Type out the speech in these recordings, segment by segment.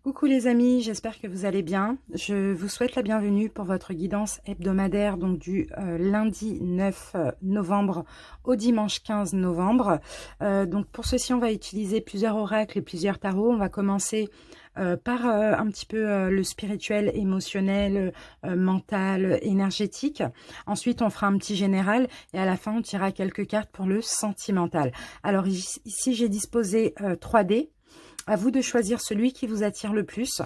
Coucou les amis, j'espère que vous allez bien. Je vous souhaite la bienvenue pour votre guidance hebdomadaire donc du lundi 9 novembre au dimanche 15 novembre. Donc pour ceci, on va utiliser plusieurs oracles et plusieurs tarots. On va commencer par un petit peu le spirituel, émotionnel, mental, énergétique. Ensuite, on fera un petit général et à la fin, on tirera quelques cartes pour le sentimental. Alors ici, j'ai disposé 3 dés. À vous de choisir celui qui vous attire le plus,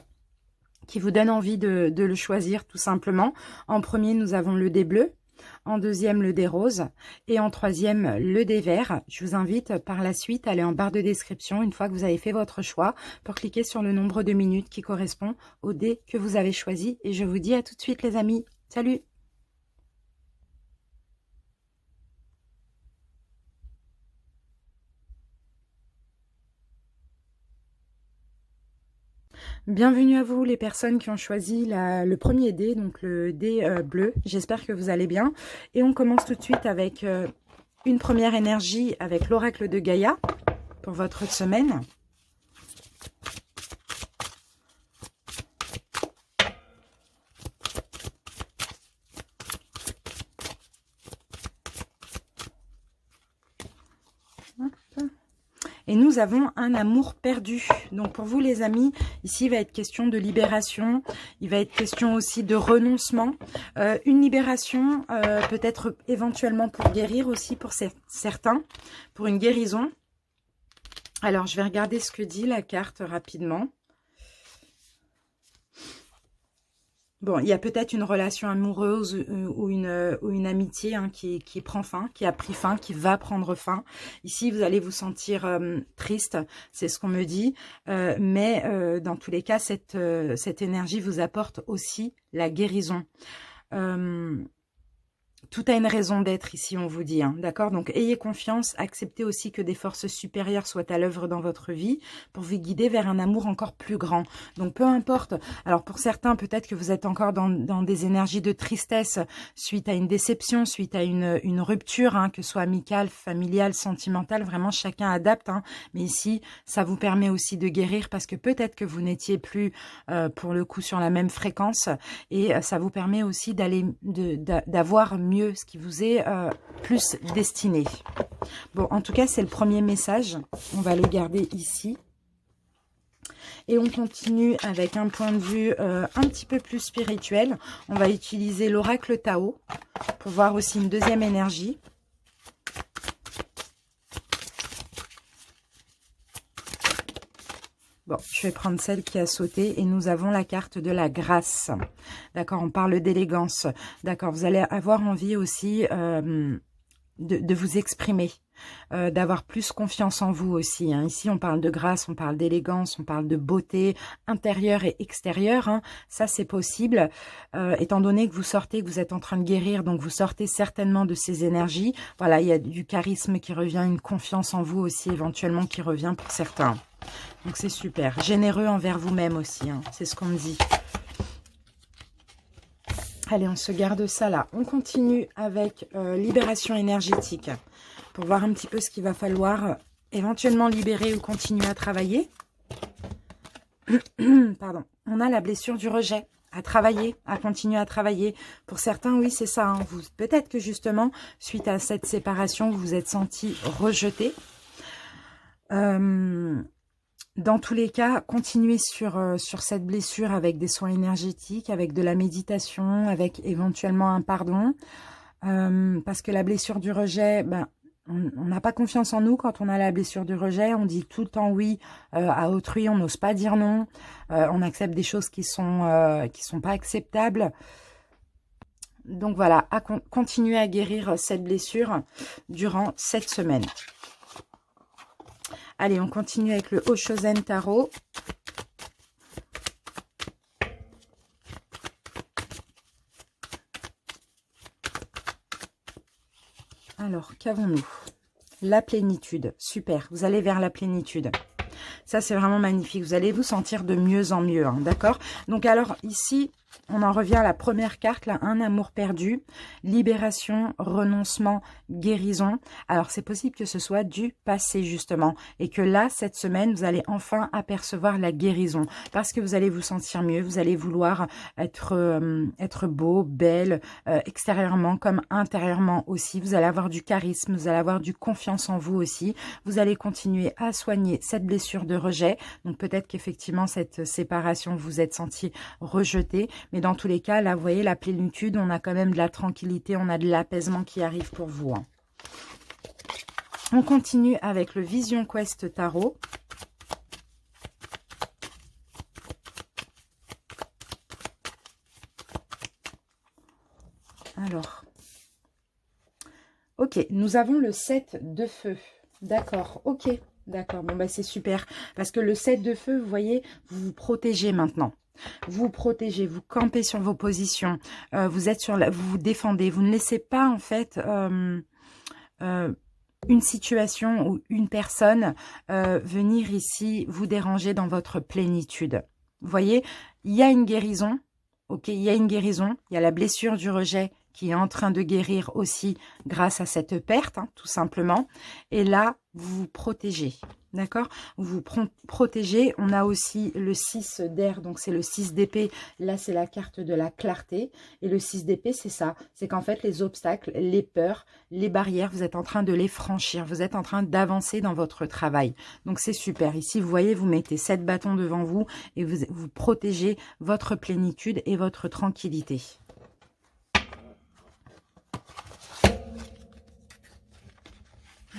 qui vous donne envie de le choisir tout simplement. En premier, nous avons le dé bleu. En deuxième, le dé rose. Et en troisième, le dé vert. Je vous invite par la suite à aller en barre de description une fois que vous avez fait votre choix pour cliquer sur le nombre de minutes qui correspond au dé que vous avez choisi. Et je vous dis à tout de suite les amis. Salut! Bienvenue à vous les personnes qui ont choisi le premier dé, donc le dé bleu. J'espère que vous allez bien. Et on commence tout de suite avec une première énergie avec l'oracle de Gaïa pour votre semaine. Et nous avons un amour perdu. Donc pour vous les amis, ici il va être question de libération. Il va être question aussi de renoncement. Une libération peut-être éventuellement pour guérir aussi pour certains. Pour une guérison. Alors je vais regarder ce que dit la carte rapidement. Bon, il y a peut-être une relation amoureuse ou une amitié hein, qui prend fin, qui a pris fin, qui va prendre fin. Ici, vous allez vous sentir triste, c'est ce qu'on me dit. Mais dans tous les cas, cette énergie vous apporte aussi la guérison. Tout a une raison d'être ici, on vous dit, hein, d'accord? Donc, ayez confiance, acceptez aussi que des forces supérieures soient à l'œuvre dans votre vie pour vous guider vers un amour encore plus grand. Donc, peu importe. Alors, pour certains, peut-être que vous êtes encore dans des énergies de tristesse suite à une déception, suite à une rupture, hein, que ce soit amicale, familiale, sentimentale. Vraiment, chacun adapte. Hein. Mais ici, ça vous permet aussi de guérir parce que peut-être que vous n'étiez plus, pour le coup, sur la même fréquence. Et ça vous permet aussi d'avoir mieux ce qui vous est plus destiné. Bon, en tout cas, c'est le premier message. On va le garder ici. Et on continue avec un point de vue un petit peu plus spirituel. On va utiliser l'oracle Tao pour voir aussi une deuxième énergie. Bon, je vais prendre celle qui a sauté et nous avons la carte de la grâce. D'accord, on parle d'élégance. D'accord, vous allez avoir envie aussi de vous exprimer, d'avoir plus confiance en vous aussi. Hein. Ici, on parle de grâce, on parle d'élégance, on parle de beauté intérieure et extérieure. Hein. Ça, c'est possible. Étant donné que vous sortez, que vous êtes en train de guérir, donc vous sortez certainement de ces énergies. Voilà, il y a du charisme qui revient, une confiance en vous aussi éventuellement qui revient pour certains. Donc c'est super. Généreux envers vous-même aussi, hein. C'est ce qu'on me dit. Allez, on se garde ça là. On continue avec libération énergétique. Pour voir un petit peu ce qu'il va falloir éventuellement libérer ou continuer à travailler. Pardon. On a la blessure du rejet. À travailler, à continuer à travailler. Pour certains, oui, c'est ça. Hein. Peut-être que justement, suite à cette séparation, vous vous êtes senti rejeté. Dans tous les cas, continuez sur cette blessure avec des soins énergétiques, avec de la méditation, avec éventuellement un pardon. Parce que la blessure du rejet, ben, on n'a pas confiance en nous quand on a la blessure du rejet. On dit tout le temps oui à autrui, on n'ose pas dire non. On accepte des choses qui sont pas acceptables. Donc voilà, continuer à guérir cette blessure durant cette semaine. Allez, on continue avec le Oshozen Tarot. Alors, qu'avons-nous? La plénitude. Super, vous allez vers la plénitude. Ça, c'est vraiment magnifique. Vous allez vous sentir de mieux en mieux, hein, d'accord? Donc, alors, ici, On en revient à la première carte, là, un amour perdu, libération, renoncement, guérison. Alors, c'est possible que ce soit du passé, justement, et que là, cette semaine, vous allez enfin apercevoir la guérison, parce que vous allez vous sentir mieux, vous allez vouloir être beau, belle, extérieurement comme intérieurement aussi. Vous allez avoir du charisme, vous allez avoir du confiance en vous aussi. Vous allez continuer à soigner cette blessure de rejet. Donc, peut-être qu'effectivement, cette séparation, vous êtes senti rejeté, mais dans tous les cas, là, vous voyez, la plénitude, on a quand même de la tranquillité, on a de l'apaisement qui arrive pour vous. Hein. On continue avec le Vision Quest Tarot. Alors, ok, nous avons le 7 de feu. D'accord, ok, d'accord, bon, bah c'est super. Parce que le 7 de feu, vous voyez, vous vous protégez maintenant. Vous protégez, vous campez sur vos positions, vous êtes vous vous défendez, vous ne laissez pas en fait une situation ou une personne venir ici vous déranger dans votre plénitude. Vous voyez, il y a une guérison, ok, il y a une guérison, il y a la blessure du rejet qui est en train de guérir aussi grâce à cette perte, hein, tout simplement. Et là, vous vous protégez. D'accord? Vous vous protégez. On a aussi le 6 d'air, donc c'est le 6 d'épée. Là, c'est la carte de la clarté. Et le 6 d'épée, c'est ça. C'est qu'en fait, les obstacles, les peurs, les barrières, vous êtes en train de les franchir. Vous êtes en train d'avancer dans votre travail. Donc, c'est super. Ici, vous voyez, vous mettez 7 bâtons devant vous et vous protégez votre plénitude et votre tranquillité.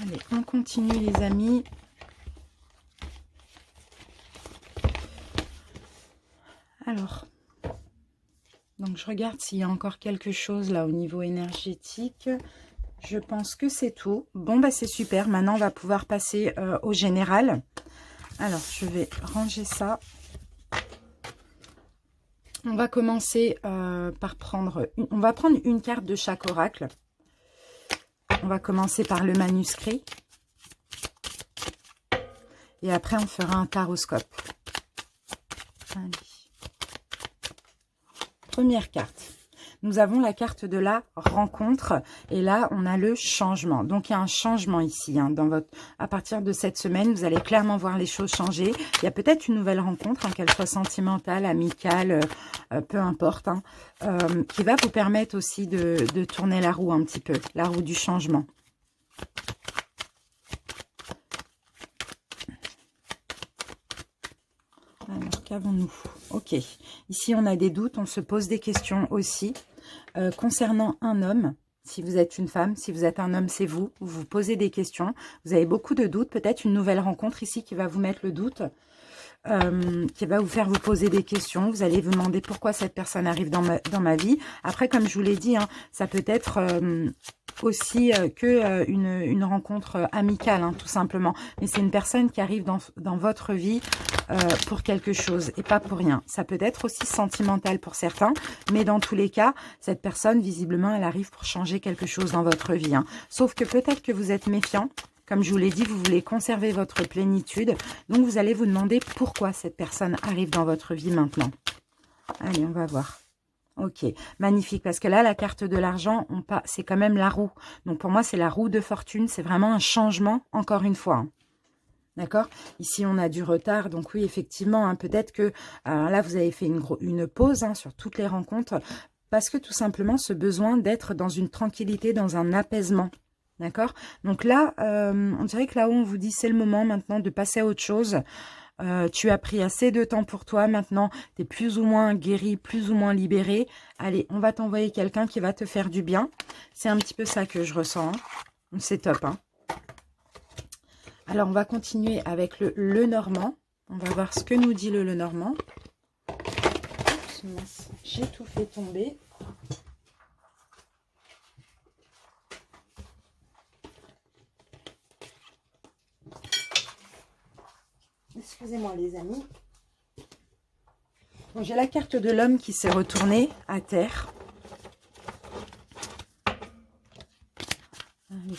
Allez, on continue, les amis. Alors, donc je regarde s'il y a encore quelque chose là au niveau énergétique. Je pense que c'est tout. Bon, bah c'est super. Maintenant, on va pouvoir passer au général. Alors, je vais ranger ça. On va commencer par prendre... On va prendre une carte de chaque oracle. On va commencer par le manuscrit. Et après, on fera un taroscope. Allez. Première carte. Nous avons la carte de la rencontre. Et là, on a le changement. Donc, il y a un changement ici. Hein, à partir de cette semaine, vous allez clairement voir les choses changer. Il y a peut-être une nouvelle rencontre, hein, qu'elle soit sentimentale, amicale, peu importe, hein, qui va vous permettre aussi de tourner la roue un petit peu. La roue du changement. Alors, qu'avons-nous? Ok. Ici, on a des doutes. On se pose des questions aussi. Concernant un homme, si vous êtes une femme, si vous êtes un homme, c'est vous. Vous vous posez des questions. Vous avez beaucoup de doutes. Peut-être une nouvelle rencontre ici qui va vous mettre le doute. Qui va vous faire vous poser des questions. Vous allez vous demander pourquoi cette personne arrive dans ma vie. Après, comme je vous l'ai dit, hein, ça peut être aussi une rencontre amicale, hein, tout simplement. Mais c'est une personne qui arrive dans votre vie pour quelque chose et pas pour rien. Ça peut être aussi sentimental pour certains, mais dans tous les cas, cette personne, visiblement, elle arrive pour changer quelque chose dans votre vie. Hein. Sauf que peut-être que vous êtes méfiant. Comme je vous l'ai dit, vous voulez conserver votre plénitude. Donc, vous allez vous demander pourquoi cette personne arrive dans votre vie maintenant. Allez, on va voir. Ok, magnifique. Parce que là, la carte de l'argent, c'est quand même la roue. Donc, pour moi, c'est la roue de fortune. C'est vraiment un changement, encore une fois. Hein. D'accord? Ici, on a du retard. Donc, oui, effectivement, hein, peut-être que là, vous avez fait une pause hein, sur toutes les rencontres. Parce que tout simplement, ce besoin d'être dans une tranquillité, dans un apaisement. D'accord? Donc là, on dirait que là-haut, on vous dit c'est le moment maintenant de passer à autre chose. Tu as pris assez de temps pour toi. Maintenant, tu es plus ou moins guéri, plus ou moins libéré. Allez, on va t'envoyer quelqu'un qui va te faire du bien. C'est un petit peu ça que je ressens. Hein. C'est top. Hein. Alors, on va continuer avec le Lenormand. On va voir ce que nous dit le Lenormand. Oups, mince, j'ai tout fait tomber. Excusez-moi les amis. J'ai la carte de l'homme qui s'est retourné à terre. Allez.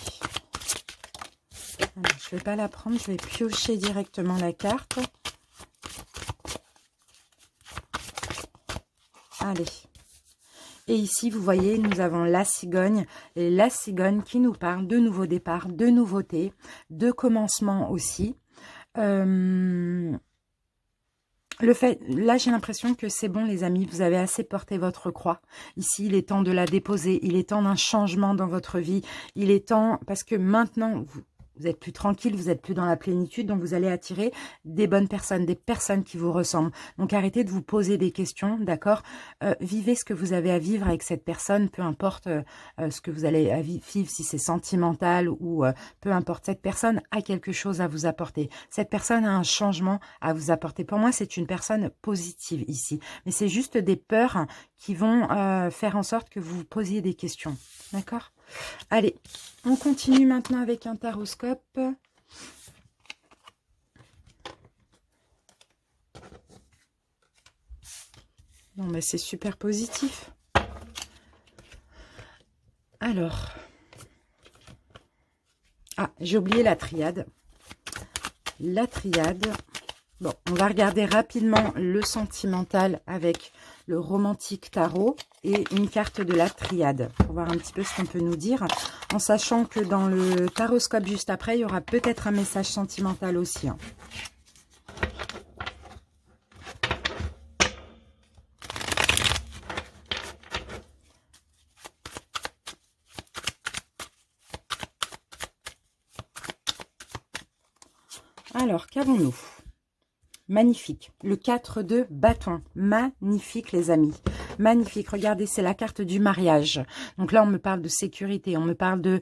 Alors, je ne vais pas la prendre, je vais piocher directement la carte. Allez. Et ici, vous voyez, nous avons la cigogne. Et la cigogne qui nous parle de nouveaux départs, de nouveautés, de commencement aussi. Là, j'ai l'impression que c'est bon, les amis. Vous avez assez porté votre croix. Ici, il est temps de la déposer. Il est temps d'un changement dans votre vie. Il est temps, parce que maintenant, vous êtes plus tranquille, vous êtes plus dans la plénitude, donc vous allez attirer des bonnes personnes, des personnes qui vous ressemblent. Donc arrêtez de vous poser des questions, d'accord? Vivez ce que vous avez à vivre avec cette personne, peu importe ce que vous allez à vivre, si c'est sentimental ou peu importe. Cette personne a quelque chose à vous apporter. Cette personne a un changement à vous apporter. Pour moi, c'est une personne positive ici. Mais c'est juste des peurs qui vont faire en sorte que vous vous posiez des questions, d'accord? Allez, on continue maintenant avec un taroscope. Non, mais c'est super positif. Alors. Ah, j'ai oublié la triade. La triade. Bon, on va regarder rapidement le sentimental avec le romantique tarot et une carte de la triade pour voir un petit peu ce qu'on peut nous dire, en sachant que dans le taroscope juste après, il y aura peut-être un message sentimental aussi. Hein. Alors, qu'avons-nous? Magnifique. Le 4 de bâton. Magnifique, les amis. Magnifique. Regardez, c'est la carte du mariage. Donc là, on me parle de sécurité. On me parle de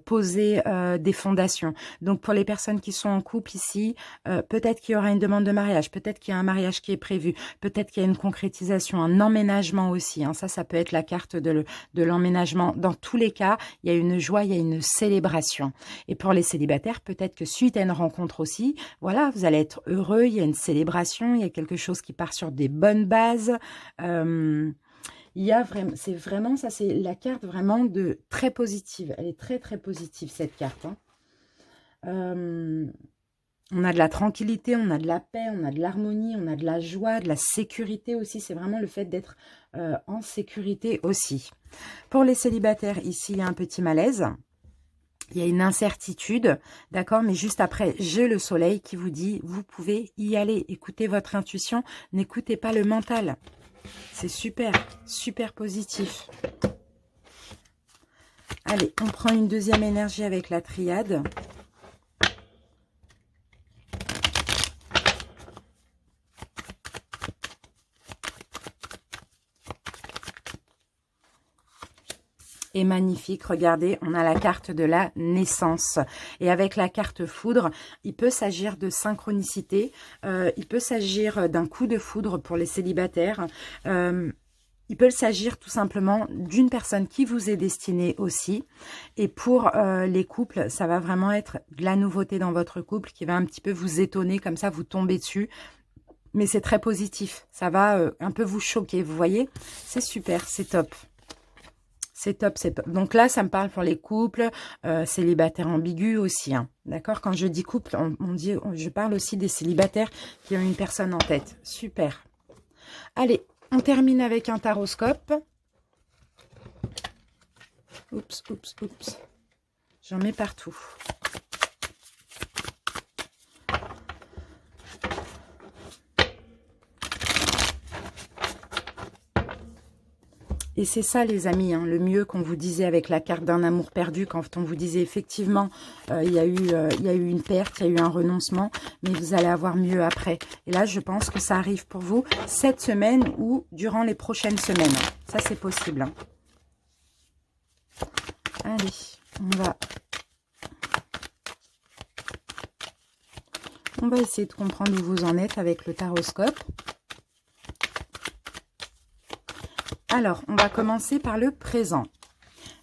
poser des fondations. Donc, pour les personnes qui sont en couple ici, peut-être qu'il y aura une demande de mariage. Peut-être qu'il y a un mariage qui est prévu. Peut-être qu'il y a une concrétisation, un emménagement aussi. Hein. Ça peut être la carte de l'emménagement. Dans tous les cas, il y a une joie, il y a une célébration. Et pour les célibataires, peut-être que suite à une rencontre aussi, voilà, vous allez être heureux. Il y a une célébration, il y a quelque chose qui part sur des bonnes bases. Il y a vraiment, c'est vraiment ça, c'est la carte vraiment de très positive. Elle est très très positive, cette carte. Hein. On a de la tranquillité, on a de la paix, on a de l'harmonie, on a de la joie, de la sécurité aussi. C'est vraiment le fait d'être en sécurité aussi. Pour les célibataires, ici, il y a un petit malaise. Il y a une incertitude, d'accord, mais juste après, j'ai le soleil qui vous dit, vous pouvez y aller. Écoutez votre intuition, n'écoutez pas le mental. C'est super, super positif. Allez, on prend une deuxième énergie avec la triade. Et magnifique, regardez, on a la carte de la naissance. Et avec la carte foudre, il peut s'agir de synchronicité, il peut s'agir d'un coup de foudre pour les célibataires, il peut s'agir tout simplement d'une personne qui vous est destinée aussi. Et pour les couples, ça va vraiment être de la nouveauté dans votre couple qui va un petit peu vous étonner, comme ça vous tombez dessus. Mais c'est très positif, ça va un peu vous choquer, vous voyez? C'est super, c'est top. C'est top, c'est top. Donc là, ça me parle pour les couples, célibataires ambigus aussi. Hein. D'accord? Quand je dis couple, je parle aussi des célibataires qui ont une personne en tête. Super. Allez, on termine avec un taroscope. Oups, oups, oups. J'en mets partout. Et c'est ça, les amis, hein, le mieux qu'on vous disait avec la carte d'un amour perdu, quand on vous disait effectivement, il y a eu une perte, il y a eu un renoncement, mais vous allez avoir mieux après. Et là, je pense que ça arrive pour vous cette semaine ou durant les prochaines semaines. Ça, c'est possible. Hein. Allez, on va essayer de comprendre où vous en êtes avec le taroscope. Alors, on va commencer par le présent.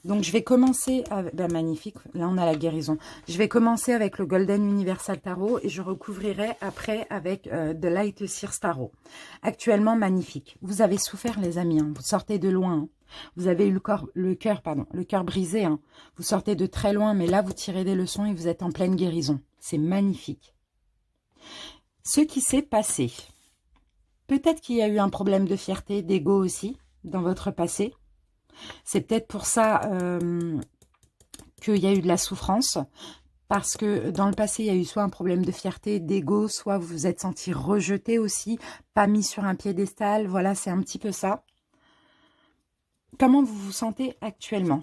Donc, je vais commencer avec... Ben, magnifique, là, on a la guérison. Je vais commencer avec le Golden Universal Tarot et je recouvrirai après avec The Light Seers Tarot. Actuellement, magnifique. Vous avez souffert, les amis. Hein. Vous sortez de loin. Hein. Vous avez eu le cœur brisé. Hein. Vous sortez de très loin, mais là, vous tirez des leçons et vous êtes en pleine guérison. C'est magnifique. Ce qui s'est passé... Peut-être qu'il y a eu un problème de fierté, d'ego aussi, dans votre passé. C'est peut-être pour ça qu'il y a eu de la souffrance. Parce que dans le passé, il y a eu soit un problème de fierté, d'ego, soit vous vous êtes senti rejeté aussi, pas mis sur un piédestal. Voilà, c'est un petit peu ça. Comment vous vous sentez actuellement?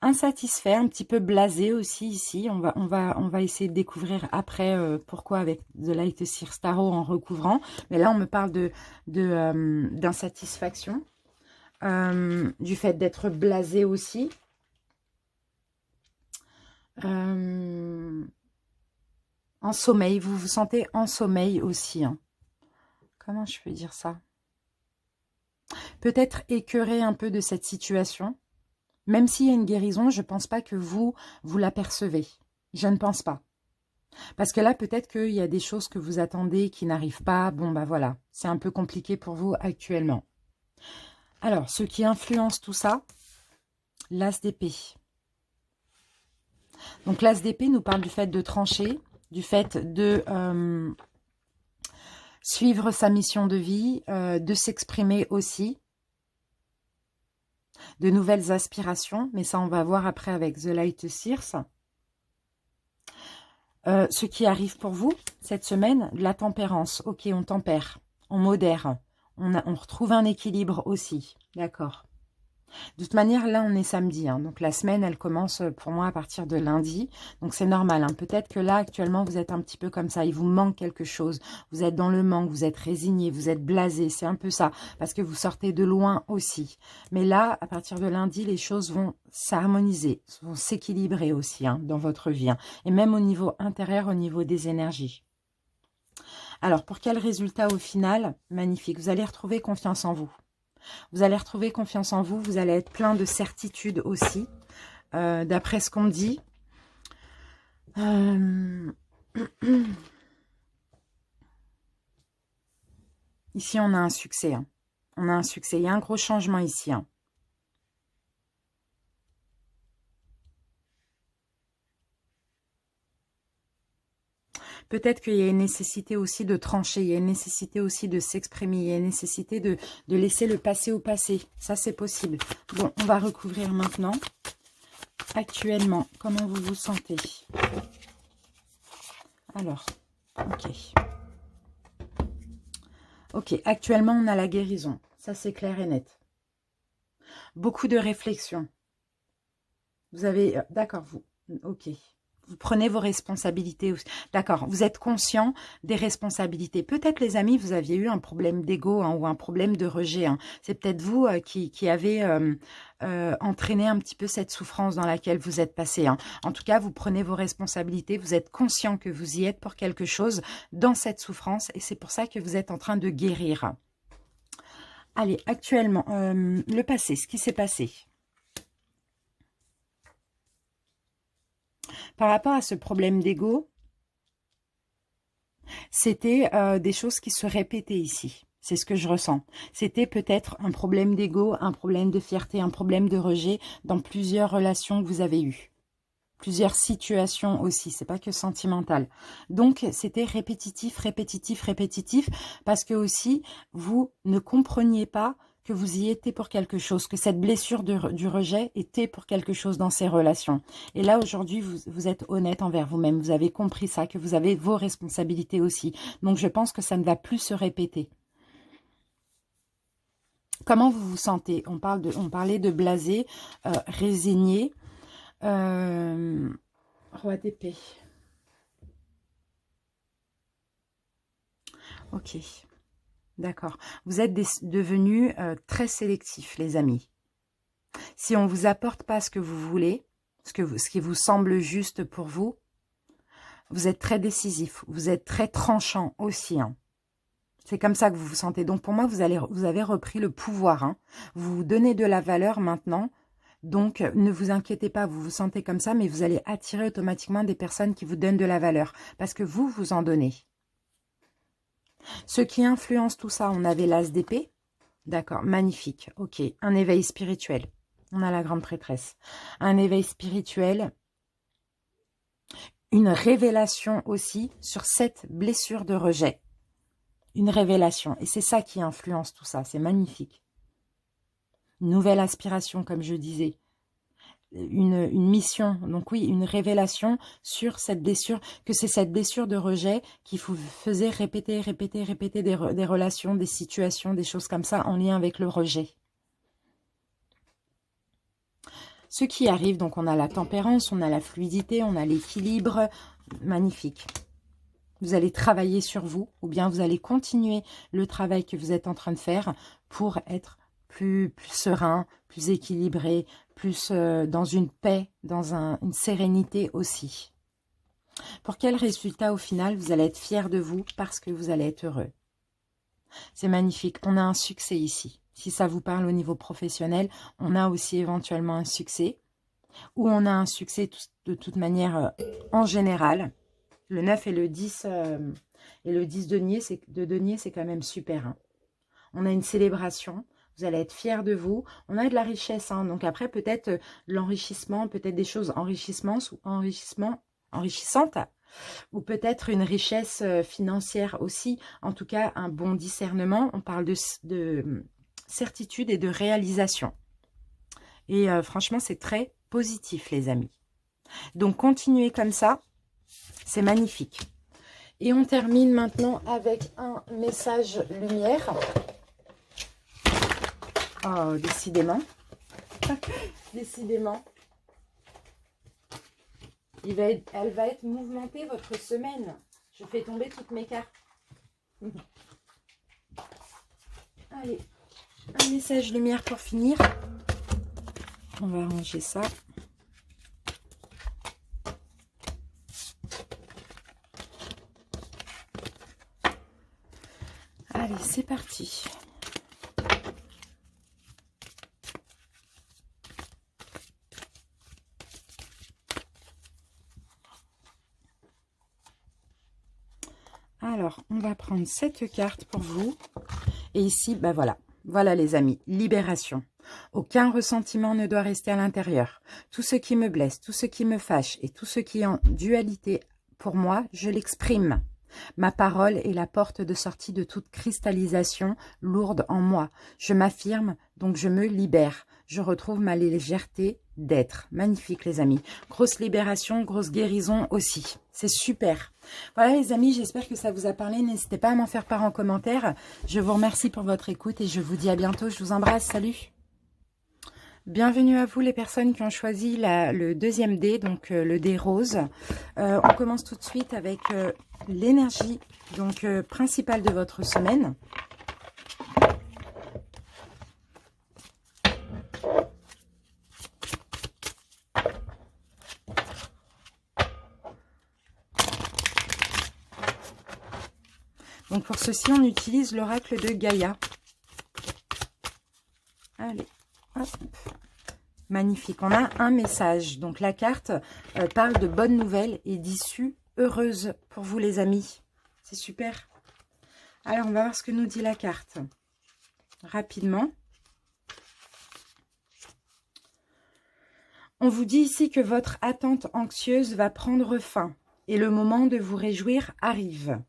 Insatisfait, un petit peu blasé aussi ici. On va essayer de découvrir après pourquoi avec The Light Seer Tarot en recouvrant. Mais là, on me parle d'insatisfaction, du fait d'être blasé aussi. En sommeil, vous vous sentez en sommeil aussi. Hein. Comment je peux dire ça? Peut-être écœuré un peu de cette situation. Même s'il y a une guérison, je ne pense pas que vous l'apercevez. Je ne pense pas. Parce que là, peut-être qu'il y a des choses que vous attendez qui n'arrivent pas. Bon, bah voilà, c'est un peu compliqué pour vous actuellement. Alors, ce qui influence tout ça, l'as d'épée. Donc, l'as d'épée nous parle du fait de trancher, du fait de suivre sa mission de vie, de s'exprimer aussi, de nouvelles aspirations, mais ça on va voir après avec The Light Seers. Ce qui arrive pour vous cette semaine, la tempérance. Ok, on tempère, on modère, on retrouve un équilibre aussi, d'accord. De toute manière, là, on est samedi. Hein, donc, la semaine, elle commence pour moi à partir de lundi. Donc, c'est normal. Hein, peut-être que là, actuellement, vous êtes un petit peu comme ça. Il vous manque quelque chose. Vous êtes dans le manque. Vous êtes résigné. Vous êtes blasé. C'est un peu ça. Parce que vous sortez de loin aussi. Mais là, à partir de lundi, les choses vont s'harmoniser. Vont s'équilibrer aussi hein, dans votre vie. Hein, et même au niveau intérieur, au niveau des énergies. Alors, pour quel résultat au final? Magnifique. Vous allez retrouver confiance en vous. Vous allez retrouver confiance en vous, vous allez être plein de certitude aussi, d'après ce qu'on dit. Ici, on a un succès. Hein. On a un succès. Il y a un gros changement ici. Hein. Peut-être qu'il y a une nécessité aussi de trancher, il y a une nécessité aussi de s'exprimer, il y a une nécessité de laisser le passé au passé. Ça, c'est possible. Bon, on va recouvrir maintenant. Actuellement, comment vous vous sentez? Alors, ok. Ok, actuellement, on a la guérison. Ça, c'est clair et net. Beaucoup de réflexion. Vous avez... D'accord, vous... Ok. Vous prenez vos responsabilités. D'accord, vous êtes conscient des responsabilités. Peut-être, les amis, vous aviez eu un problème d'ego hein, ou un problème de rejet. Hein. C'est peut-être vous qui avez entraîné un petit peu cette souffrance dans laquelle vous êtes passé. Hein. En tout cas, vous prenez vos responsabilités. Vous êtes conscient que vous y êtes pour quelque chose dans cette souffrance. Et c'est pour ça que vous êtes en train de guérir. Allez, actuellement, le passé, ce qui s'est passé. Par rapport à ce problème d'ego, c'était des choses qui se répétaient ici. C'est ce que je ressens. C'était peut-être un problème d'ego, un problème de fierté, un problème de rejet dans plusieurs relations que vous avez eues. Plusieurs situations aussi, c'est pas que sentimental. Donc, c'était répétitif, répétitif, répétitif, parce que aussi, vous ne compreniez pas que vous y étiez pour quelque chose, que cette blessure du rejet était pour quelque chose dans ces relations. Et là, aujourd'hui, vous êtes honnête envers vous-même. Vous avez compris ça, que vous avez vos responsabilités aussi. Donc, je pense que ça ne va plus se répéter. Comment vous vous sentez? On parlait de blasé, résigné. Roi d'épée. Ok. D'accord. Vous êtes devenus très sélectifs, les amis. Si on ne vous apporte pas ce que vous voulez, ce qui vous semble juste pour vous, vous êtes très décisif. Vous êtes très tranchant aussi. Hein. C'est comme ça que vous vous sentez. Donc, pour moi, vous avez repris le pouvoir. Hein. Vous vous donnez de la valeur maintenant. Donc, ne vous inquiétez pas, vous vous sentez comme ça, mais vous allez attirer automatiquement des personnes qui vous donnent de la valeur. Parce que vous en donnez. Ce qui influence tout ça, on avait l'as d'épée. D'accord, magnifique. Ok, un éveil spirituel. On a la grande prêtresse. Un éveil spirituel. Une révélation aussi sur cette blessure de rejet. une révélation. Et c'est ça qui influence tout ça, c'est magnifique. Une nouvelle aspiration, comme je disais. Une mission, donc oui, une révélation sur cette blessure, que c'est cette blessure de rejet qui vous faisait répéter des relations, des situations, des choses comme ça en lien avec le rejet. Ce qui arrive, donc on a la tempérance, on a la fluidité, on a l'équilibre, magnifique. Vous allez travailler sur vous, ou bien vous allez continuer le travail que vous êtes en train de faire pour être plus serein, plus équilibré, plus dans une paix, dans une sérénité aussi. Pour quel résultat au final vous allez être fier de vous parce que vous allez être heureux. C'est magnifique, on a un succès ici. Si ça vous parle au niveau professionnel, on a aussi éventuellement un succès. Ou on a un succès de toute manière en général. Le 9 et le 10 de denier, c'est quand même super. Hein. On a une célébration. Vous allez être fiers de vous. On a de la richesse. Hein. Donc après, peut-être l'enrichissement, peut-être des choses enrichissantes. Ou peut-être une richesse financière aussi. En tout cas, un bon discernement. On parle de certitude et de réalisation. Et franchement, c'est très positif, les amis. Donc, continuez comme ça. C'est magnifique. Et on termine maintenant avec un message lumière. Oh, décidément. Décidément. Elle va être mouvementée, votre semaine. Je fais tomber toutes mes cartes. Allez, un message lumière pour finir. On va ranger ça. Allez, c'est parti. Alors, on va prendre cette carte pour vous. Et ici, ben voilà. Voilà les amis, libération. Aucun ressentiment ne doit rester à l'intérieur. Tout ce qui me blesse, tout ce qui me fâche et tout ce qui est en dualité pour moi, je l'exprime. Ma parole est la porte de sortie de toute cristallisation lourde en moi. Je m'affirme, donc je me libère. Je retrouve ma légèreté d'être. Magnifique les amis. Grosse libération, grosse guérison aussi. C'est super. Voilà les amis, j'espère que ça vous a parlé. N'hésitez pas à m'en faire part en commentaire. Je vous remercie pour votre écoute et je vous dis à bientôt. Je vous embrasse. Salut. Bienvenue à vous les personnes qui ont choisi le deuxième dé, donc le dé rose. On commence tout de suite avec l'énergie donc principale de votre semaine. Donc pour ceci, on utilise l'oracle de Gaïa. Allez, hop. Magnifique, on a un message. Donc la carte parle de bonnes nouvelles et d'issues heureuses pour vous les amis. C'est super. Alors on va voir ce que nous dit la carte. Rapidement. On vous dit ici que votre attente anxieuse va prendre fin et le moment de vous réjouir arrive.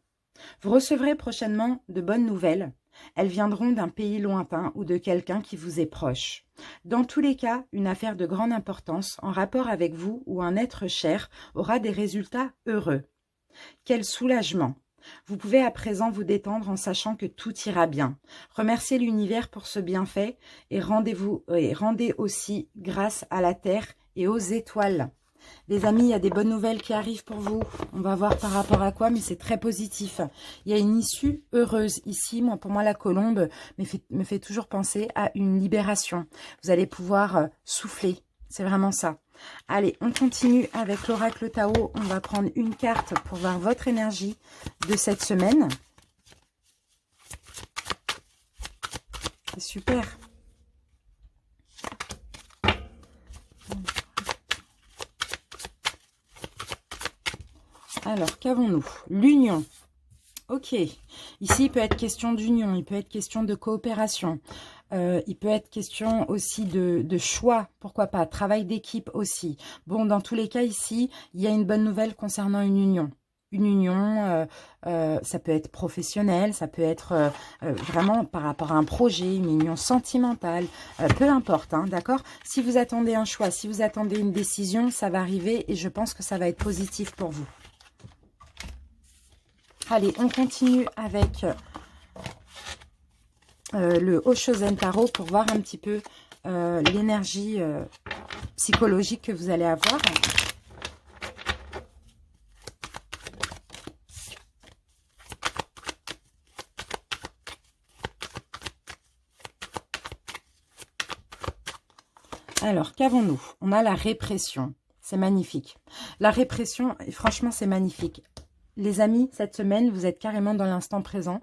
Vous recevrez prochainement de bonnes nouvelles. Elles viendront d'un pays lointain ou de quelqu'un qui vous est proche. Dans tous les cas, une affaire de grande importance en rapport avec vous ou un être cher aura des résultats heureux. Quel soulagement! Vous pouvez à présent vous détendre en sachant que tout ira bien. Remerciez l'univers pour ce bienfait et rendez aussi grâce à la terre et aux étoiles. Les amis, il y a des bonnes nouvelles qui arrivent pour vous. On va voir par rapport à quoi, mais c'est très positif. Il y a une issue heureuse ici. Pour moi, la colombe me fait toujours penser à une libération. Vous allez pouvoir souffler. C'est vraiment ça. Allez, on continue avec l'oracle Tao. On va prendre une carte pour voir votre énergie de cette semaine. C'est super. Alors, qu'avons-nous? L'union. Ok. Ici, il peut être question d'union, il peut être question de coopération. Il peut être question aussi de choix, pourquoi pas, travail d'équipe aussi. Bon, dans tous les cas, ici, il y a une bonne nouvelle concernant une union. une union, ça peut être professionnel, ça peut être vraiment par rapport à un projet, une union sentimentale, peu importe, hein, d'accord? Si vous attendez un choix, si vous attendez une décision, ça va arriver et je pense que ça va être positif pour vous. Allez, on continue avec le Oshozen Tarot pour voir un petit peu l'énergie psychologique que vous allez avoir. Alors, qu'avons-nous? On a la répression. C'est magnifique. La répression, franchement, c'est magnifique. Les amis, cette semaine, vous êtes carrément dans l'instant présent.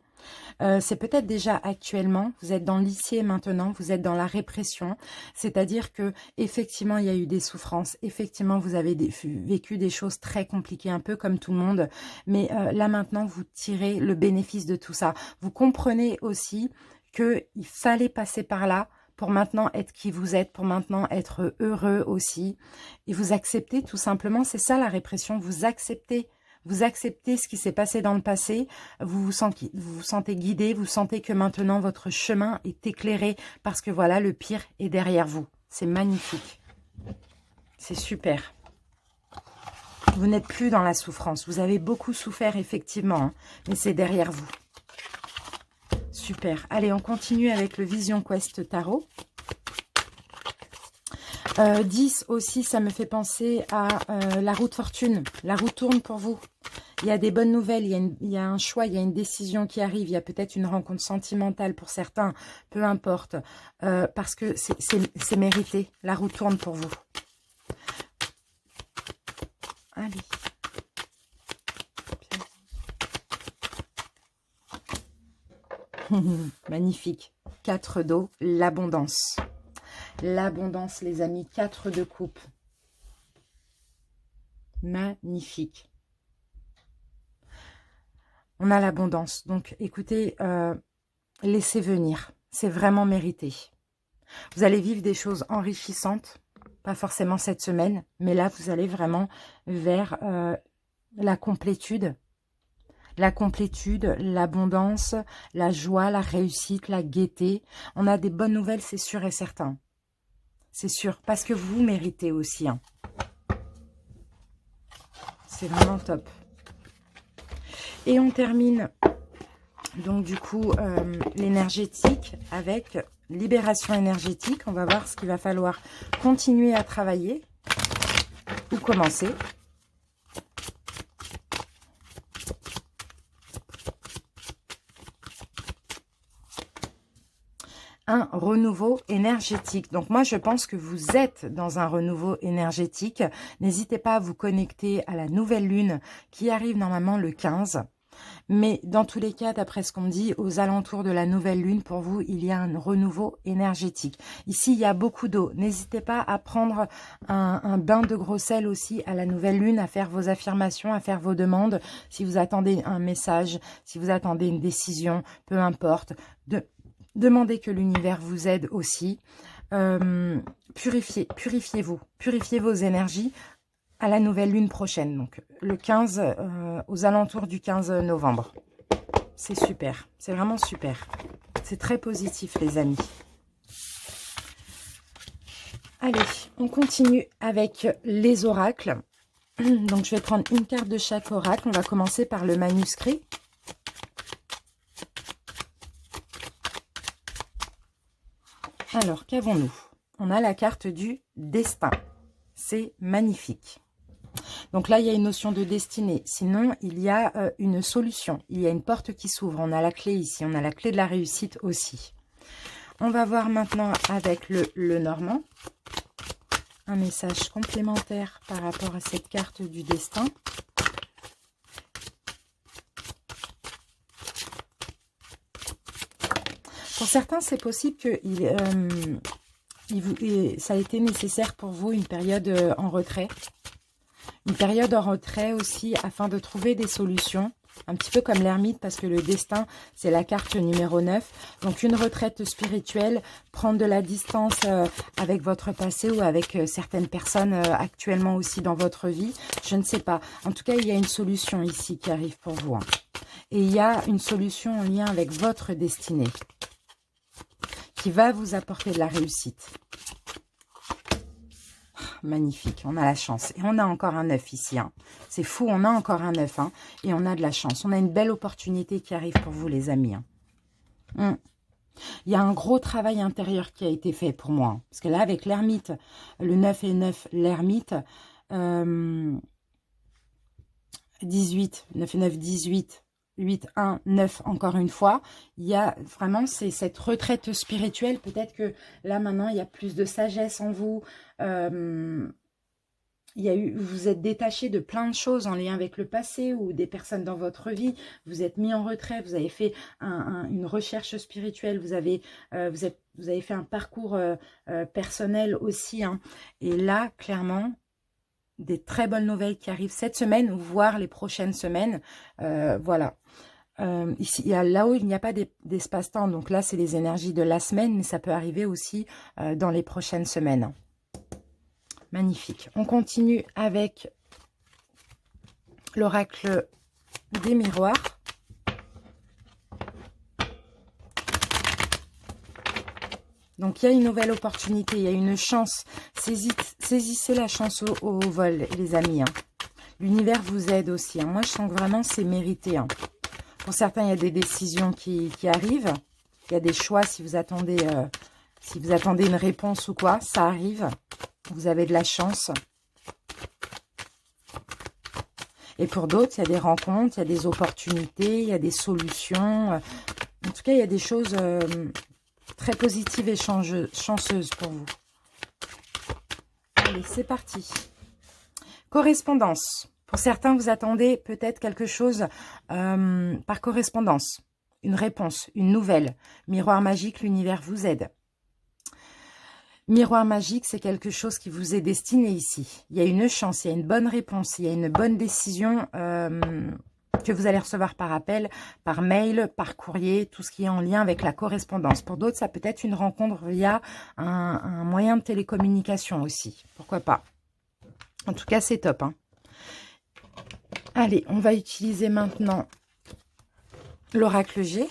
C'est peut-être déjà actuellement, vous êtes dans l'ici et maintenant, vous êtes dans la répression. C'est-à-dire que effectivement, il y a eu des souffrances. Effectivement, vous avez vécu des choses très compliquées, un peu comme tout le monde. Mais là, maintenant, vous tirez le bénéfice de tout ça. Vous comprenez aussi qu'il fallait passer par là pour maintenant être qui vous êtes, pour maintenant être heureux aussi. Et vous acceptez tout simplement, c'est ça la répression, vous acceptez. Vous acceptez ce qui s'est passé dans le passé, vous vous sentez guidé, vous sentez que maintenant votre chemin est éclairé parce que voilà, le pire est derrière vous. C'est magnifique. C'est super. Vous n'êtes plus dans la souffrance. Vous avez beaucoup souffert effectivement, hein, mais c'est derrière vous. Super. Allez, on continue avec le Vision Quest Tarot. 10 aussi, ça me fait penser à la roue de fortune. La roue tourne pour vous. Il y a des bonnes nouvelles, il y a un choix, il y a une décision qui arrive. Il y a peut-être une rencontre sentimentale pour certains, peu importe. Parce que c'est mérité. La roue tourne pour vous. Allez. Magnifique. 4 d'eau, l'abondance. L'abondance, les amis. 4 de coupe. Magnifique. On a l'abondance. Donc, écoutez, laissez venir. C'est vraiment mérité. Vous allez vivre des choses enrichissantes. Pas forcément cette semaine. Mais là, vous allez vraiment vers la complétude. La complétude, l'abondance, la joie, la réussite, la gaieté. On a des bonnes nouvelles, c'est sûr et certain. C'est sûr, parce que vous méritez aussi. Hein. C'est vraiment top. Et on termine, donc du coup, l'énergétique avec libération énergétique. On va voir ce qu'il va falloir continuer à travailler ou commencer. Un renouveau énergétique. Donc moi, je pense que vous êtes dans un renouveau énergétique. N'hésitez pas à vous connecter à la nouvelle lune qui arrive normalement le 15. Mais dans tous les cas, d'après ce qu'on me dit, aux alentours de la nouvelle lune, pour vous, il y a un renouveau énergétique. Ici, il y a beaucoup d'eau. N'hésitez pas à prendre un bain de gros sel aussi à la nouvelle lune, à faire vos affirmations, à faire vos demandes. Si vous attendez un message, si vous attendez une décision, peu importe, demandez que l'univers vous aide aussi. Purifiez-vous. Purifiez vos énergies à la nouvelle lune prochaine. Donc, le 15, aux alentours du 15 novembre. C'est super. C'est vraiment super. C'est très positif, les amis. Allez, on continue avec les oracles. Donc, je vais prendre une carte de chaque oracle. On va commencer par le manuscrit. Alors, qu'avons-nous? On a la carte du destin. C'est magnifique. Donc là, il y a une notion de destinée. Sinon, il y a une solution. Il y a une porte qui s'ouvre. On a la clé ici. On a la clé de la réussite aussi. On va voir maintenant avec le Normand. Un message complémentaire par rapport à cette carte du destin. Pour certains, c'est possible que ça a été nécessaire pour vous une période en retrait. Une période en retrait aussi afin de trouver des solutions. Un petit peu comme l'ermite, parce que le destin, c'est la carte numéro 9. Donc, une retraite spirituelle, prendre de la distance avec votre passé ou avec certaines personnes actuellement aussi dans votre vie. Je ne sais pas. En tout cas, il y a une solution ici qui arrive pour vous. Hein. Et il y a une solution en lien avec votre destinée qui va vous apporter de la réussite. Magnifique, on a la chance. Et on a encore un 9 ici. Hein. C'est fou, on a encore un 9. Hein, et on a de la chance. On a une belle opportunité qui arrive pour vous, les amis. Hein. Il y a un gros travail intérieur qui a été fait pour moi. Hein, parce que là, avec l'ermite, le 9 et 9, l'ermite, 18, 9 et 9, 18, 8, 1, 9, encore une fois. Il y a vraiment cette retraite spirituelle. Peut-être que là, maintenant, il y a plus de sagesse en vous. Vous êtes détaché de plein de choses en lien avec le passé ou des personnes dans votre vie. Vous êtes mis en retrait, vous avez fait une recherche spirituelle, vous avez fait un parcours personnel aussi. Hein. Et là, clairement, des très bonnes nouvelles qui arrivent cette semaine, voire les prochaines semaines. Voilà. Ici, là-haut, il n'y a pas d'espace-temps. Donc là, c'est les énergies de la semaine, mais ça peut arriver aussi dans les prochaines semaines. Magnifique. On continue avec l'oracle des miroirs. Donc, il y a une nouvelle opportunité, il y a une chance. Saisissez la chance au vol, les amis. Hein. L'univers vous aide aussi. Hein. Moi, je sens que vraiment, c'est mérité. Hein. Pour certains, il y a des décisions qui arrivent. Il y a des choix si vous attendez une réponse ou quoi. Ça arrive. Vous avez de la chance. Et pour d'autres, il y a des rencontres, il y a des opportunités, il y a des solutions. En tout cas, il y a des choses très positives et chanceuses pour vous. Allez, c'est parti. Correspondance. Pour certains, vous attendez peut-être quelque chose par correspondance. Une réponse, une nouvelle. Miroir magique, l'univers vous aide. Miroir magique, c'est quelque chose qui vous est destiné ici. Il y a une chance, il y a une bonne réponse, il y a une bonne décision que vous allez recevoir par appel, par mail, par courrier, tout ce qui est en lien avec la correspondance. Pour d'autres, ça peut être une rencontre via un moyen de télécommunication aussi. Pourquoi pas? En tout cas, c'est top. Hein. Allez, on va utiliser maintenant l'oracle G.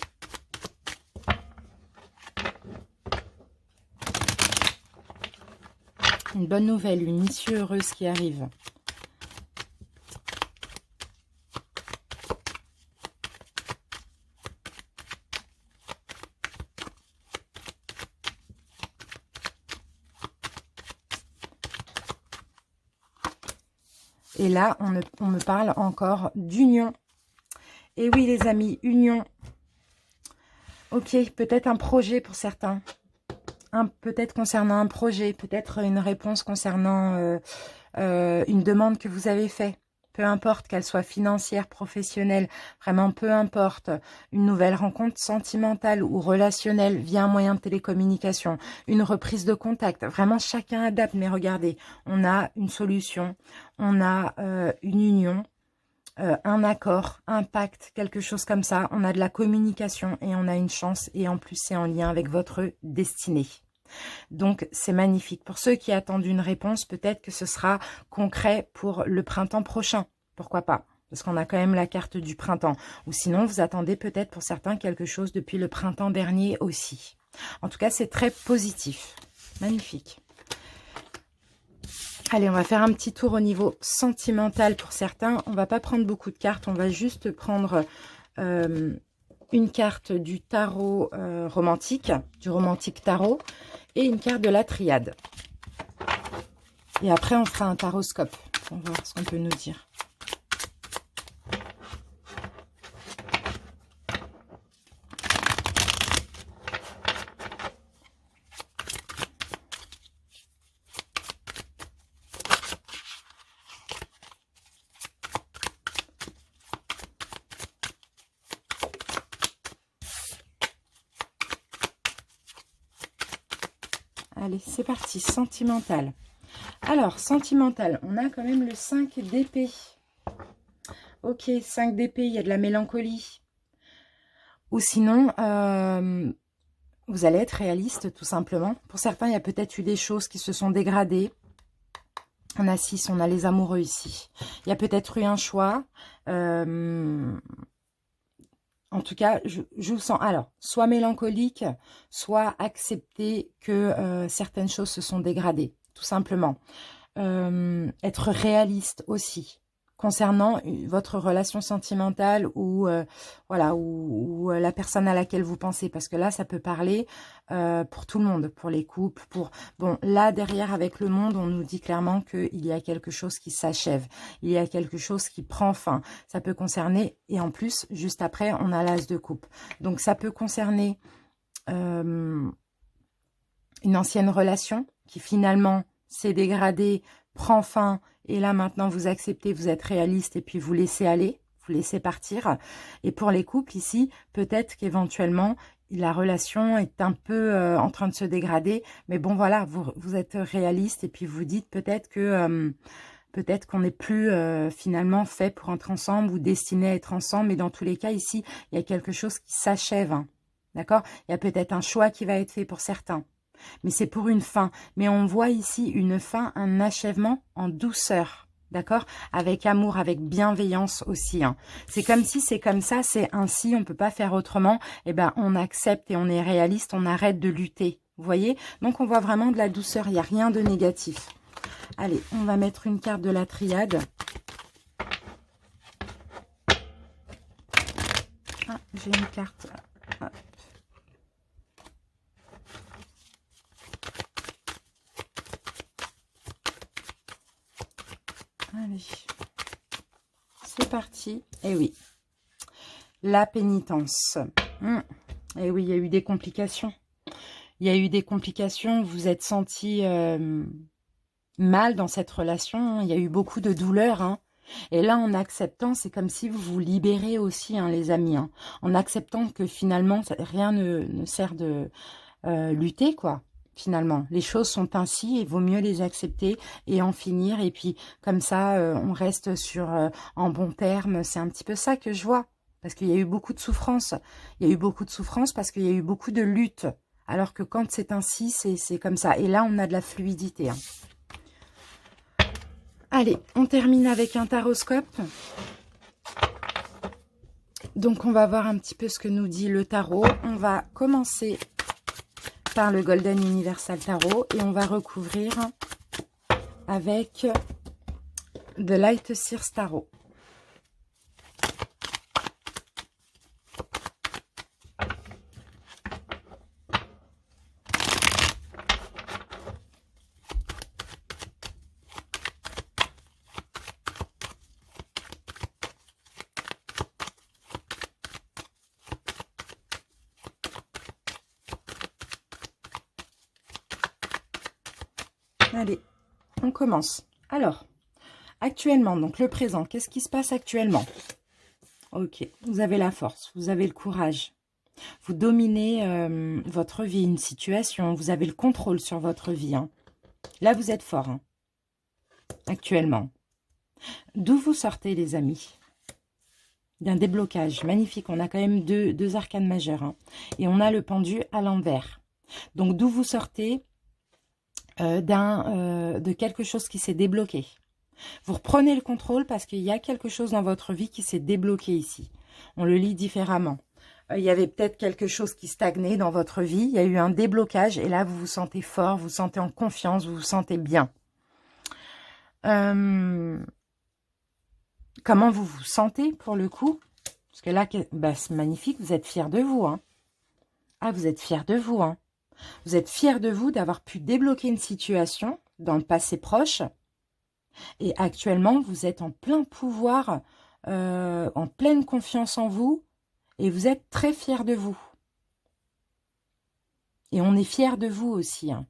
Une bonne nouvelle, une issue heureuse qui arrive. Et là, on me parle encore d'union. Et oui, les amis, union. Ok, peut-être un projet pour certains. Peut-être concernant un projet, peut-être une réponse concernant une demande que vous avez faite. Peu importe qu'elle soit financière, professionnelle, vraiment peu importe. Une nouvelle rencontre sentimentale ou relationnelle via un moyen de télécommunication. Une reprise de contact. Vraiment, chacun adapte. Mais regardez, on a une solution, on a une union, un accord, un pacte, quelque chose comme ça. On a de la communication et on a une chance. Et en plus, c'est en lien avec votre destinée. Donc, c'est magnifique. Pour ceux qui attendent une réponse, peut-être que ce sera concret pour le printemps prochain. Pourquoi pas? Parce qu'on a quand même la carte du printemps. Ou sinon, vous attendez peut-être pour certains quelque chose depuis le printemps dernier aussi. En tout cas, c'est très positif. Magnifique. Allez, on va faire un petit tour au niveau sentimental pour certains. On va pas prendre beaucoup de cartes. On va juste prendre une carte du tarot romantique, du romantique tarot, et une carte de la triade. Et après, on fera un taroscope. On va voir ce qu'on peut nous dire. Allez, c'est parti, sentimental. Alors, sentimental, on a quand même le 5 d'épée. Ok, 5 d'épée, il y a de la mélancolie. Ou sinon, vous allez être réaliste, tout simplement. Pour certains, il y a peut-être eu des choses qui se sont dégradées. On a 6, on a les amoureux ici. Il y a peut-être eu un choix. En tout cas, je vous sens, alors, soit mélancolique, soit accepter que certaines choses se sont dégradées, tout simplement. Être réaliste aussi, concernant votre relation sentimentale ou voilà, ou la personne à laquelle vous pensez, parce que là, ça peut parler pour tout le monde, pour les couples, pour... Bon, là, derrière, avec le monde, on nous dit clairement qu'il y a quelque chose qui s'achève, il y a quelque chose qui prend fin. Ça peut concerner, et en plus, juste après, on a l'as de coupe. Donc, ça peut concerner une ancienne relation qui, finalement, s'est dégradée, prend fin, et là, maintenant, vous acceptez, vous êtes réaliste, et puis vous laissez aller, vous laissez partir. Et pour les couples, ici, peut-être qu'éventuellement, la relation est un peu en train de se dégrader, mais bon, voilà, vous êtes réaliste, et puis vous dites peut-être que... peut-être qu'on n'est plus finalement fait pour être ensemble ou destiné à être ensemble, mais dans tous les cas, ici, il y a quelque chose qui s'achève, hein, d'accord? Il y a peut-être un choix qui va être fait pour certains, mais c'est pour une fin. Mais on voit ici une fin, un achèvement en douceur, d'accord? Avec amour, avec bienveillance aussi, hein. C'est comme si c'est comme ça, c'est ainsi, on ne peut pas faire autrement. Eh ben, on accepte et on est réaliste, on arrête de lutter, vous voyez? Donc, on voit vraiment de la douceur, il n'y a rien de négatif. Allez, on va mettre une carte de la triade. Ah, j'ai une carte. Hop. Allez, c'est parti. Eh oui, la pénitence. Eh oui, il y a eu des complications. Il y a eu des complications, vous vous êtes senti mal dans cette relation. Il y a eu beaucoup de douleur, hein. Et là, en acceptant, c'est comme si vous vous libérez aussi, hein, les amis, hein. En acceptant que finalement, rien ne sert de lutter, quoi. Finalement, les choses sont ainsi et il vaut mieux les accepter et en finir. Et puis, comme ça, on reste sur en bons termes. C'est un petit peu ça que je vois. Parce qu'il y a eu beaucoup de souffrance. Il y a eu beaucoup de souffrance parce qu'il y a eu beaucoup de lutte. Alors que quand c'est ainsi, c'est comme ça. Et là, on a de la fluidité, hein. Allez, on termine avec un taroscope. Donc, on va voir un petit peu ce que nous dit le tarot. On va commencer par le Golden Universal Tarot et on va recouvrir avec The Light Seers Tarot. Allez, on commence. Alors, actuellement, donc le présent, qu'est-ce qui se passe actuellement? Ok, vous avez la force, vous avez le courage. Vous dominez votre vie, une situation, vous avez le contrôle sur votre vie, hein. Là, vous êtes fort, hein, actuellement. D'où vous sortez, les amis? D'un déblocage magnifique. On a quand même deux arcanes majeures, hein. Et on a le pendu à l'envers. Donc, d'où vous sortez? De quelque chose qui s'est débloqué. Vous reprenez le contrôle parce qu'il y a quelque chose dans votre vie qui s'est débloqué ici. On le lit différemment. Il y avait peut-être quelque chose qui stagnait dans votre vie. Il y a eu un déblocage et là, vous vous sentez fort, vous vous sentez en confiance, vous vous sentez bien. Comment vous vous sentez pour le coup? Parce que là, bah, c'est magnifique, vous êtes fiers de vous, hein. Ah, vous êtes fiers de vous, hein. Vous êtes fiers de vous d'avoir pu débloquer une situation dans le passé proche. Et actuellement, vous êtes en plein pouvoir, en pleine confiance en vous. Et vous êtes très fiers de vous. Et on est fiers de vous aussi, hein.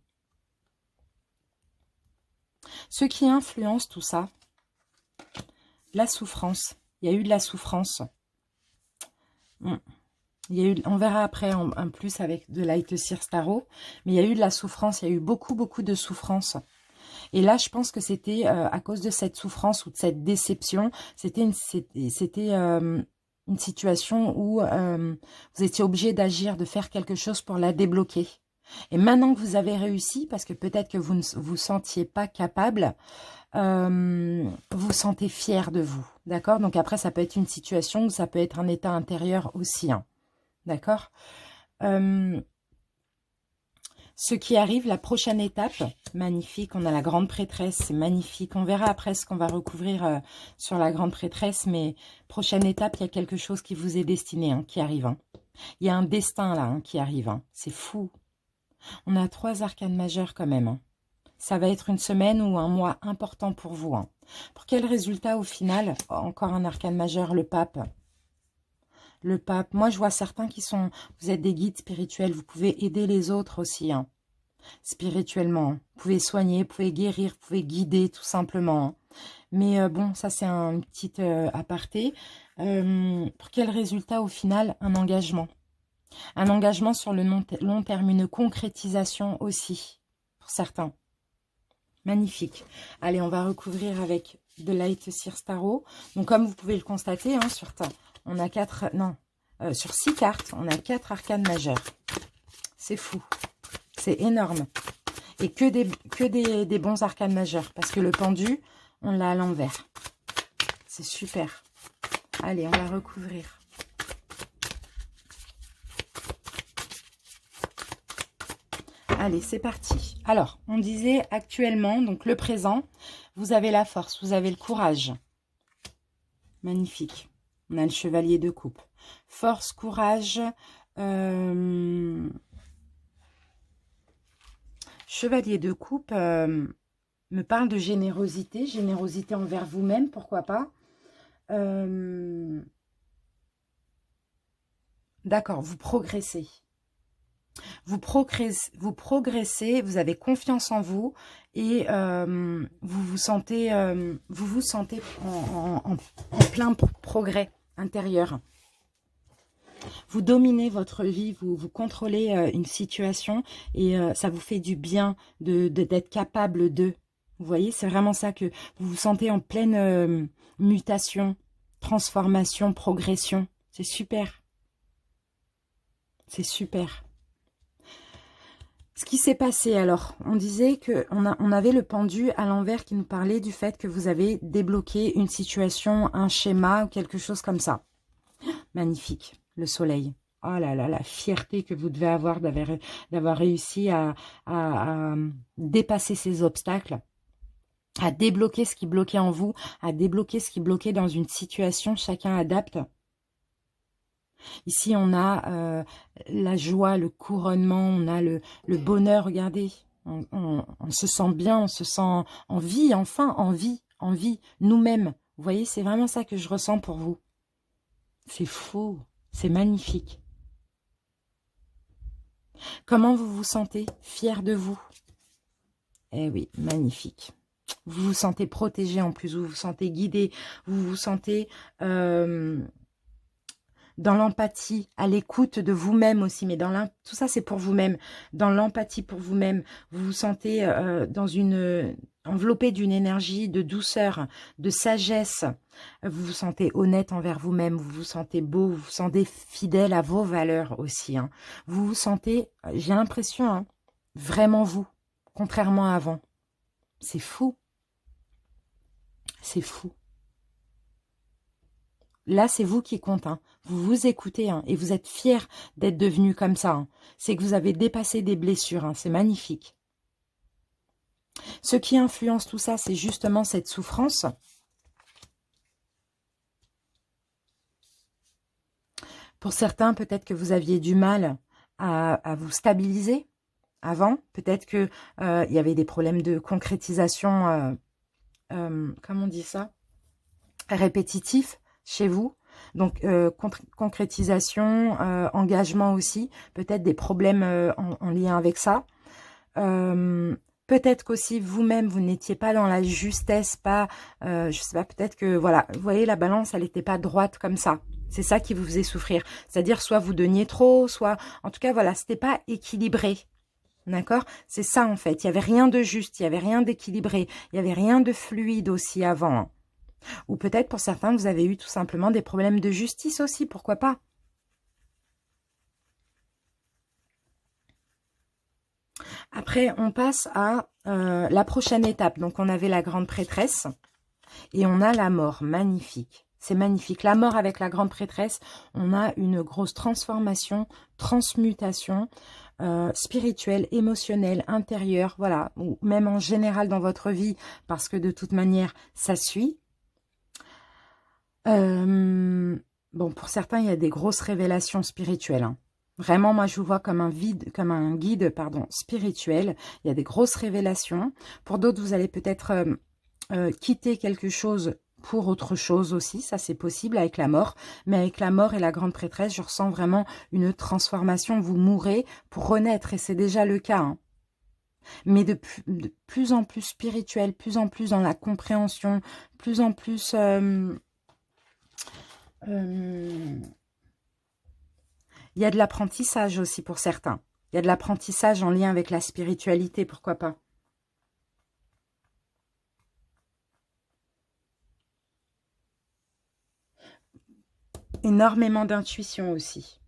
Ce qui influence tout ça, la souffrance. Il y a eu de la souffrance. Il y a eu, on verra après en plus avec de Light Seers Tarot, mais il y a eu de la souffrance, il y a eu beaucoup de souffrance. Et là, je pense que c'était à cause de cette souffrance ou de cette déception. C'était une situation où vous étiez obligé d'agir, de faire quelque chose pour la débloquer. Et maintenant que vous avez réussi, parce que peut-être que vous ne vous sentiez pas capable, vous vous sentez fier de vous. D'accord? Donc après, ça peut être une situation ou ça peut être un état intérieur aussi. Hein, d'accord? Ce qui arrive, la prochaine étape, magnifique, on a la grande prêtresse, c'est magnifique. On verra après ce qu'on va recouvrir sur la grande prêtresse, mais prochaine étape, il y a quelque chose qui vous est destiné, hein, qui arrive. Hein. Il y a un destin là hein, qui arrive, hein. C'est fou. On a 3 arcanes majeures quand même. Hein. Ça va être une semaine ou un mois important pour vous. Hein. Pour quel résultat au final? Encore un arcane majeur, le pape. Le pape, moi je vois certains qui sont, vous êtes des guides spirituels, vous pouvez aider les autres aussi, hein, spirituellement. Vous pouvez soigner, vous pouvez guérir, vous pouvez guider tout simplement. Hein. Mais bon, ça c'est un petit aparté. Pour quel résultat au final? Un engagement. Un engagement sur le long terme, une concrétisation aussi, pour certains. Magnifique. Allez, on va recouvrir avec de Light Seer Tarot. Donc comme vous pouvez le constater, hein, on a 4, non, sur 6 cartes, on a 4 arcanes majeures. C'est fou. C'est énorme. Et que des bons arcanes majeurs. Parce que le pendu, on l'a à l'envers. C'est super. Allez, on va recouvrir. Allez, c'est parti. Alors, on disait actuellement, donc le présent, vous avez la force, vous avez le courage. Magnifique. On a le chevalier de coupe. Force, courage. Chevalier de coupe me parle de générosité. Générosité envers vous-même, pourquoi pas. D'accord, vous progressez. Vous progressez, vous avez confiance en vous et vous vous sentez en plein progrès intérieur. Vous dominez votre vie, vous contrôlez une situation et ça vous fait du bien d'être capable de. Vous voyez, c'est vraiment ça que vous vous sentez en pleine mutation, transformation, progression. C'est super. C'est super. Ce qui s'est passé alors, on disait qu'on avait le pendu à l'envers qui nous parlait du fait que vous avez débloqué une situation, un schéma ou quelque chose comme ça. Magnifique, le soleil. Oh là là, la fierté que vous devez avoir d'avoir réussi à dépasser ces obstacles, à débloquer ce qui bloquait en vous, à débloquer ce qui bloquait dans une situation, chacun adapte. Ici, on a la joie, le couronnement, on a le bonheur, regardez. On se sent bien, on se sent en vie, enfin, en vie, nous-mêmes. Vous voyez, c'est vraiment ça que je ressens pour vous. C'est fou, c'est magnifique. Comment vous vous sentez? Fier de vous? Eh oui, magnifique. Vous vous sentez protégé en plus, vous vous sentez guidé, vous vous sentez... dans l'empathie, à l'écoute de vous-même aussi, mais tout ça c'est pour vous-même, dans l'empathie pour vous-même, vous vous sentez enveloppé d'une énergie de douceur, de sagesse, vous vous sentez honnête envers vous-même, vous vous sentez beau, vous vous sentez fidèle à vos valeurs aussi, hein. Vous vous sentez, j'ai l'impression, hein, vraiment vous, contrairement à avant. C'est fou. C'est fou. Là, c'est vous qui compte. Hein. Vous vous écoutez hein, et vous êtes fiers d'être devenu comme ça. Hein. C'est que vous avez dépassé des blessures. Hein. C'est magnifique. Ce qui influence tout ça, c'est justement cette souffrance. Pour certains, peut-être que vous aviez du mal à vous stabiliser avant. Peut-être qu'il y avait des problèmes de concrétisation, comment on dit ça? Répétitif chez vous. Donc, concrétisation, engagement aussi. Peut-être des problèmes en lien avec ça. Peut-être qu'aussi vous-même, vous n'étiez pas dans la justesse, je sais pas, peut-être que, voilà, vous voyez, la balance, elle n'était pas droite comme ça. C'est ça qui vous faisait souffrir. C'est-à-dire, soit vous donniez trop, soit, en tout cas, voilà, c'était pas équilibré. D'accord? C'est ça en fait. Il n'y avait rien de juste, il n'y avait rien d'équilibré, il n'y avait rien de fluide aussi avant, hein. Ou peut-être pour certains, vous avez eu tout simplement des problèmes de justice aussi, pourquoi pas? Après, on passe à la prochaine étape. Donc, on avait la grande prêtresse et on a la mort. Magnifique. C'est magnifique. La mort avec la grande prêtresse, on a une grosse transformation, transmutation spirituelle, émotionnelle, intérieure, voilà, ou même en général dans votre vie, parce que de toute manière, ça suit. Bon, pour certains, il y a des grosses révélations spirituelles, hein. Vraiment, moi, je vous vois comme un guide, pardon, spirituel. Il y a des grosses révélations. Pour d'autres, vous allez peut-être quitter quelque chose pour autre chose aussi. Ça, c'est possible avec la mort. Mais avec la mort et la grande prêtresse, je ressens vraiment une transformation. Vous mourrez pour renaître et c'est déjà le cas, hein. Mais de plus en plus spirituel, plus en plus dans la compréhension, plus en plus... il y a de l'apprentissage aussi pour certains. Il y a de l'apprentissage en lien avec la spiritualité, pourquoi pas. Énormément d'intuition aussi.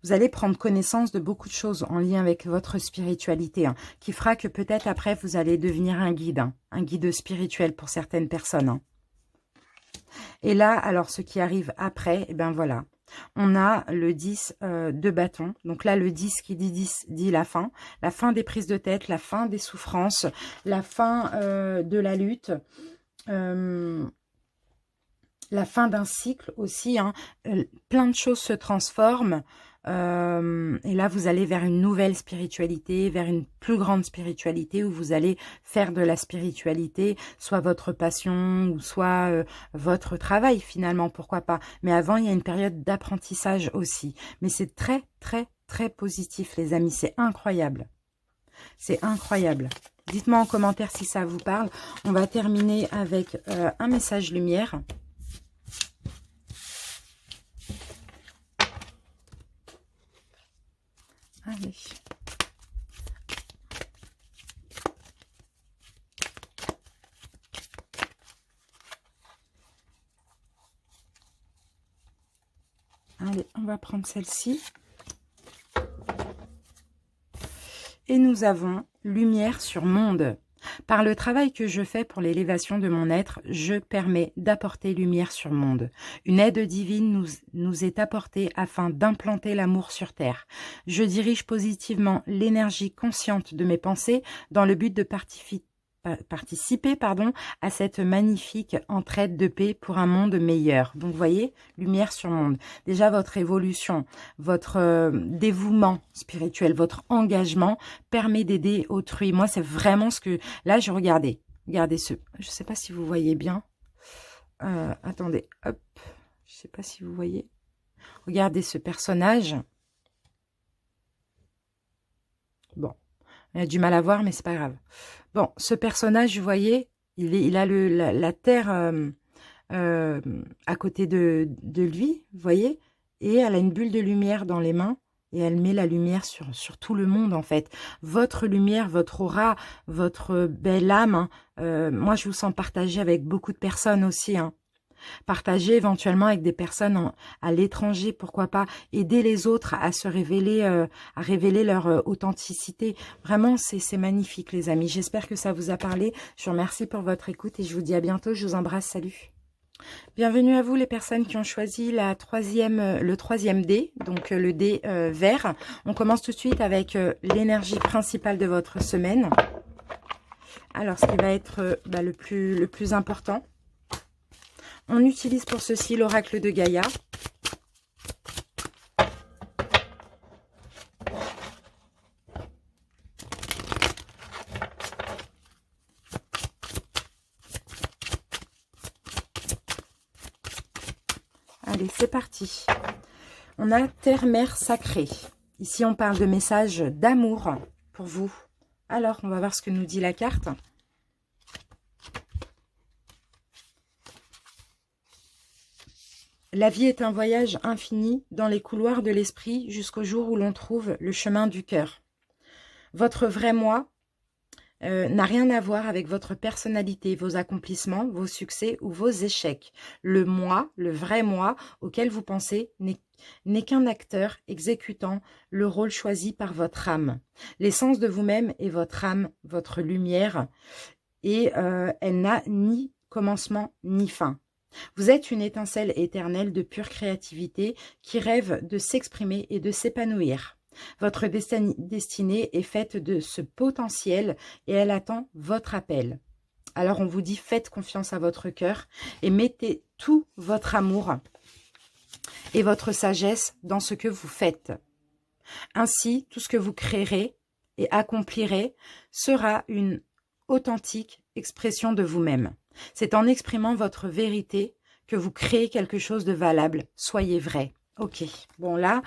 Vous allez prendre connaissance de beaucoup de choses en lien avec votre spiritualité, hein, qui fera que peut-être après, vous allez devenir un guide spirituel pour certaines personnes, hein. Et là, alors, ce qui arrive après, eh ben voilà. On a le 10 de bâton. Donc là, le 10 qui dit 10 dit la fin des prises de tête, la fin des souffrances, la fin de la lutte, la fin d'un cycle aussi, hein. Plein de choses se transforment. Et là, vous allez vers une nouvelle spiritualité, vers une plus grande spiritualité où vous allez faire de la spiritualité, soit votre passion ou soit votre travail finalement, pourquoi pas. Mais avant, il y a une période d'apprentissage aussi. Mais c'est très, très, très positif, les amis. C'est incroyable. C'est incroyable. Dites-moi en commentaire si ça vous parle. On va terminer avec un message lumière. Allez. Allez, on va prendre celle-ci. Et nous avons lumière sur monde. Par le travail que je fais pour l'élévation de mon être, je permets d'apporter lumière sur monde. Une aide divine nous est apportée afin d'implanter l'amour sur terre. Je dirige positivement l'énergie consciente de mes pensées dans le but de participer à cette magnifique entraide de paix pour un monde meilleur. Donc, vous voyez, lumière sur monde. Déjà, votre évolution, votre dévouement spirituel, votre engagement permet d'aider autrui. Moi, c'est vraiment ce que... Là, je regardais. Regardez ce... Je ne sais pas si vous voyez bien. Attendez, hop. Je ne sais pas si vous voyez. Regardez ce personnage. Bon. On a du mal à voir, mais c'est pas grave. Bon, ce personnage, vous voyez, il a la terre à côté de lui, vous voyez, et elle a une bulle de lumière dans les mains, et elle met la lumière sur tout le monde, en fait. Votre lumière, votre aura, votre belle âme, hein, moi, je vous sens partager avec beaucoup de personnes aussi, hein. Partager éventuellement avec des personnes à l'étranger, pourquoi pas. Aider les autres à se révéler, à révéler leur authenticité. Vraiment, c'est magnifique, les amis. J'espère que ça vous a parlé. Je vous remercie pour votre écoute et je vous dis à bientôt. Je vous embrasse. Salut. Bienvenue à vous, les personnes qui ont choisi le troisième dé, donc le dé vert. On commence tout de suite avec l'énergie principale de votre semaine. Alors, ce qui va être le plus important. On utilise pour ceci l'oracle de Gaïa. Allez, c'est parti. On a Terre-Mère Sacrée. Ici, on parle de messages d'amour pour vous. Alors, on va voir ce que nous dit la carte. La vie est un voyage infini dans les couloirs de l'esprit jusqu'au jour où l'on trouve le chemin du cœur. Votre vrai moi n'a rien à voir avec votre personnalité, vos accomplissements, vos succès ou vos échecs. Le moi, le vrai moi auquel vous pensez n'est qu'un acteur exécutant le rôle choisi par votre âme. L'essence de vous-même est votre âme, votre lumière, et elle n'a ni commencement ni fin. Vous êtes une étincelle éternelle de pure créativité qui rêve de s'exprimer et de s'épanouir. Votre destinée est faite de ce potentiel et elle attend votre appel. Alors on vous dit, faites confiance à votre cœur et mettez tout votre amour et votre sagesse dans ce que vous faites. Ainsi, tout ce que vous créerez et accomplirez sera une authentique expression de vous-même. C'est en exprimant votre vérité que vous créez quelque chose de valable. Soyez vrai. Ok, bon là,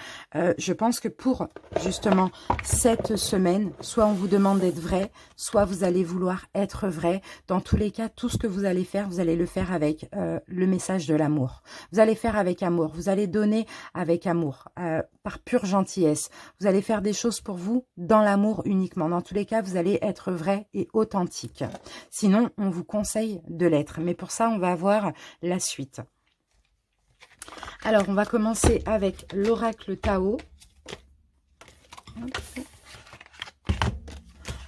je pense que pour justement cette semaine, soit on vous demande d'être vrai, soit vous allez vouloir être vrai. Dans tous les cas, tout ce que vous allez le faire avec le message de l'amour. Vous allez faire avec amour, vous allez donner avec amour, par pure gentillesse. Vous allez faire des choses pour vous dans l'amour uniquement. Dans tous les cas, vous allez être vrai et authentique. Sinon, on vous conseille de l'être. Mais pour ça, on va voir la suite. Alors, on va commencer avec l'oracle Tao.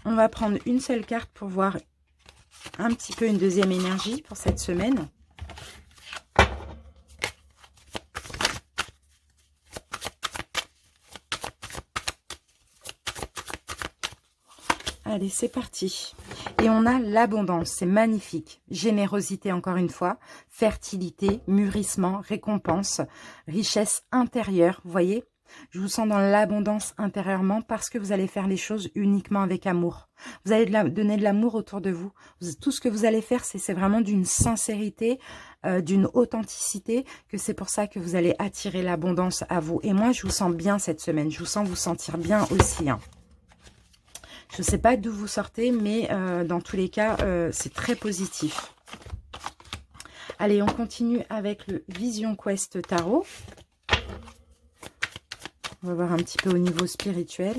On va prendre une seule carte pour voir un petit peu une deuxième énergie pour cette semaine. Allez, c'est parti. Et on a l'abondance, c'est magnifique. Générosité encore une fois, fertilité, mûrissement, récompense, richesse intérieure, vous voyez. Je vous sens dans l'abondance intérieurement parce que vous allez faire les choses uniquement avec amour. Vous allez donner de l'amour autour de vous. Tout ce que vous allez faire, c'est vraiment d'une sincérité, d'une authenticité, que c'est pour ça que vous allez attirer l'abondance à vous. Et moi, je vous sens bien cette semaine. Je vous sens vous sentir bien aussi, hein. Je ne sais pas d'où vous sortez, mais dans tous les cas, c'est très positif. Allez, on continue avec le Vision Quest Tarot. On va voir un petit peu au niveau spirituel.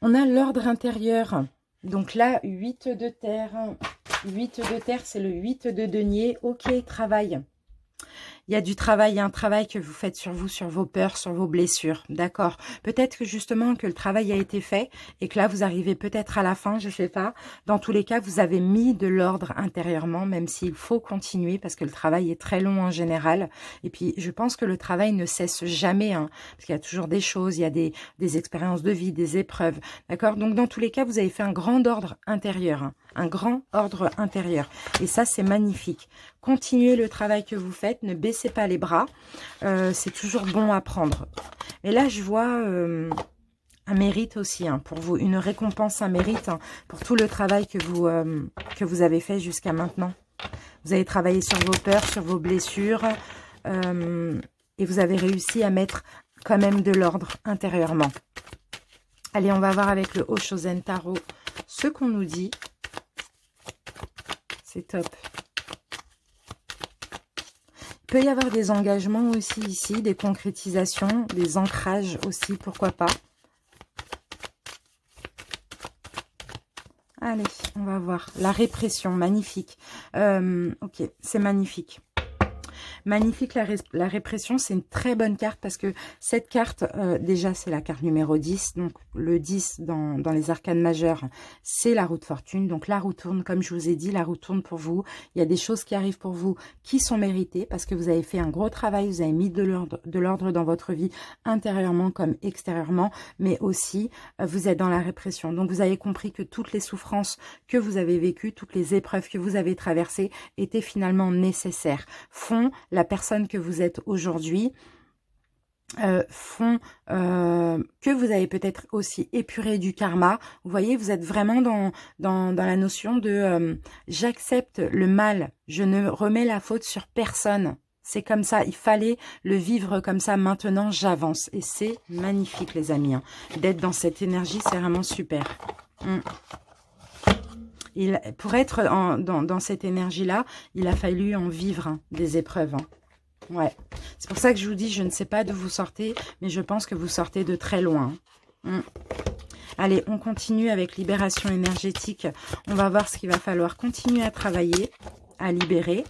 On a l'ordre intérieur. Donc là, 8 de terre. 8 de terre, c'est le 8 de denier. Ok, travail. Il y a du travail, il y a un travail que vous faites sur vous, sur vos peurs, sur vos blessures, d'accord. Peut-être que justement que le travail a été fait et que là vous arrivez peut-être à la fin, je ne sais pas. Dans tous les cas, vous avez mis de l'ordre intérieurement, même s'il faut continuer parce que le travail est très long en général. Et puis je pense que le travail ne cesse jamais, hein, parce qu'il y a toujours des choses, il y a des expériences de vie, des épreuves, d'accord. Donc dans tous les cas, vous avez fait un grand ordre intérieur, hein, un grand ordre intérieur. Et ça, c'est magnifique. Continuez le travail que vous faites, ne baissez pas les bras, c'est toujours bon à prendre. Et là, je vois un mérite aussi, hein, pour vous, une récompense, un mérite, hein, pour tout le travail que vous avez fait jusqu'à maintenant. Vous avez travaillé sur vos peurs, sur vos blessures, et vous avez réussi à mettre quand même de l'ordre intérieurement. Allez, on va voir avec le Oshozen Tarot ce qu'on nous dit. C'est top. Il peut y avoir des engagements aussi ici, des concrétisations, des ancrages aussi, pourquoi pas. Allez, on va voir. La répression, magnifique. Ok, c'est magnifique. Magnifique, la répression, c'est une très bonne carte parce que cette carte, déjà, c'est la carte numéro 10. Donc, le 10 dans les arcanes majeures, c'est la roue de fortune. Donc, la roue tourne, comme je vous ai dit, la roue tourne pour vous. Il y a des choses qui arrivent pour vous qui sont méritées parce que vous avez fait un gros travail, vous avez mis de l'ordre dans votre vie, intérieurement comme extérieurement, mais aussi, vous êtes dans la répression. Donc, vous avez compris que toutes les souffrances que vous avez vécues, toutes les épreuves que vous avez traversées étaient finalement nécessaires, font la personne que vous êtes aujourd'hui, font que vous avez peut-être aussi épuré du karma. Vous voyez, vous êtes vraiment dans la notion de j'accepte le mal, je ne remets la faute sur personne. C'est comme ça, il fallait le vivre comme ça. Maintenant, j'avance. Et c'est magnifique, les amis. Hein. D'être dans cette énergie, c'est vraiment super. Pour être dans cette énergie-là, il a fallu en vivre hein, des épreuves. Hein. Ouais. C'est pour ça que je vous dis, je ne sais pas d'où vous sortez, mais je pense que vous sortez de très loin. Allez, on continue avec libération énergétique. On va voir ce qu'il va falloir continuer à travailler, à libérer.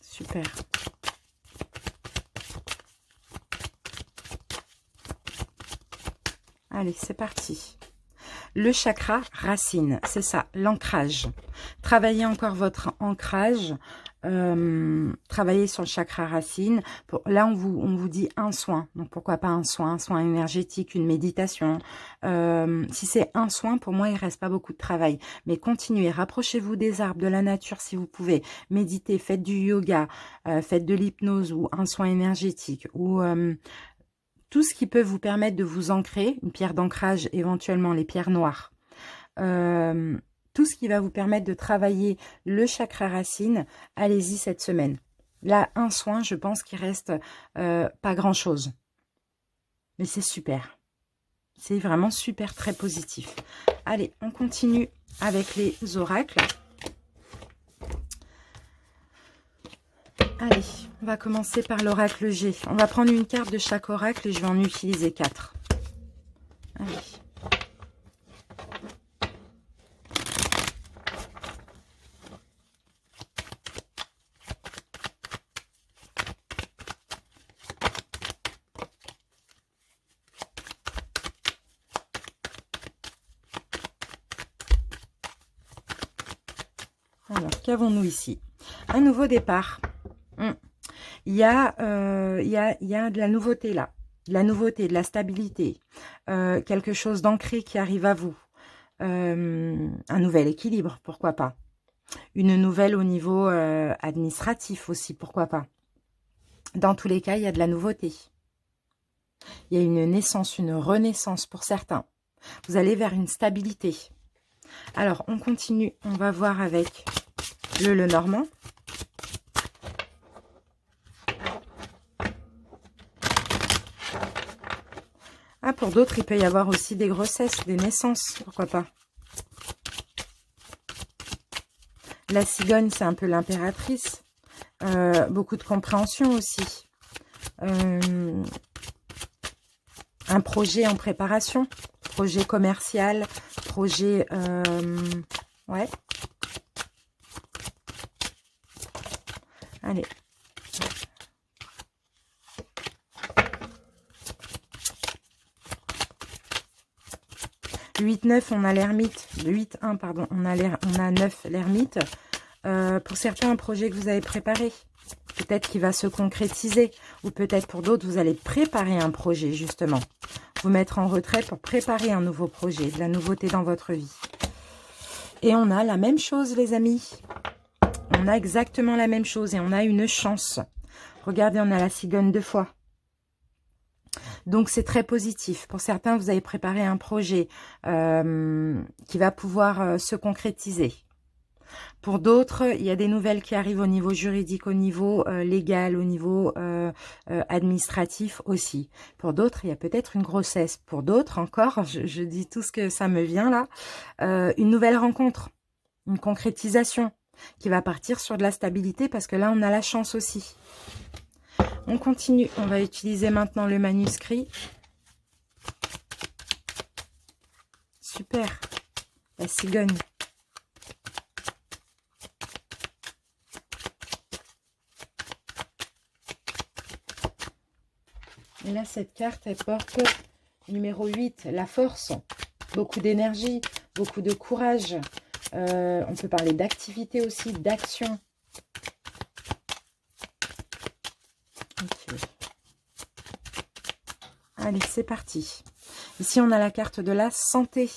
Super. Allez, c'est parti. Le chakra racine, c'est ça, l'ancrage. Travaillez encore votre ancrage. Travaillez sur le chakra racine. Là, on vous dit un soin. Donc, pourquoi pas un soin énergétique, une méditation. Si c'est un soin, pour moi, il ne reste pas beaucoup de travail. Mais continuez, rapprochez-vous des arbres, de la nature si vous pouvez. Méditez, faites du yoga, faites de l'hypnose ou un soin énergétique. Ou tout ce qui peut vous permettre de vous ancrer, une pierre d'ancrage, éventuellement les pierres noires. Tout ce qui va vous permettre de travailler le chakra racine, allez-y cette semaine. Là, un soin, je pense qu'il reste pas grand-chose. Mais c'est super. C'est vraiment super, très positif. Allez, on continue avec les oracles. Allez, on va commencer par l'oracle G. On va prendre une carte de chaque oracle et je vais en utiliser 4. Allez. Alors, qu'avons-nous ici? Un nouveau départ. Il y a de la nouveauté là. De la nouveauté, de la stabilité. Quelque chose d'ancré qui arrive à vous. Un nouvel équilibre, pourquoi pas. Une nouvelle au niveau administratif aussi, pourquoi pas. Dans tous les cas, il y a de la nouveauté. Il y a une naissance, une renaissance pour certains. Vous allez vers une stabilité. Alors, on continue. On va voir avec le Lenormand. Ah, pour d'autres, il peut y avoir aussi des grossesses, des naissances. Pourquoi pas. La cigogne, c'est un peu l'impératrice. Beaucoup de compréhension aussi. Un projet en préparation. Projet commercial. Projet... ouais. Allez. Le 8-9, on a l'ermite. Le 8-1, pardon, on a 9, l'ermite. Pour certains, un projet que vous avez préparé. Peut-être qu'il va se concrétiser. Ou peut-être pour d'autres, vous allez préparer un projet, justement. Vous mettre en retrait pour préparer un nouveau projet. De la nouveauté dans votre vie. Et on a la même chose, les amis. On a exactement la même chose. Et on a une chance. Regardez, on a la cigogne 2 fois. Donc, c'est très positif. Pour certains, vous avez préparé un projet qui va pouvoir se concrétiser. Pour d'autres, il y a des nouvelles qui arrivent au niveau juridique, au niveau légal, au niveau administratif aussi. Pour d'autres, il y a peut-être une grossesse. Pour d'autres, encore, je dis tout ce que ça me vient là, une nouvelle rencontre, une concrétisation qui va partir sur de la stabilité parce que là, on a la chance aussi. On continue. On va utiliser maintenant le manuscrit. Super. La cigogne. Et là, cette carte, elle porte numéro 8, la force. Beaucoup d'énergie, beaucoup de courage. On peut parler d'activité aussi, d'action. Okay. Allez, c'est parti. Ici, on a la carte de la santé.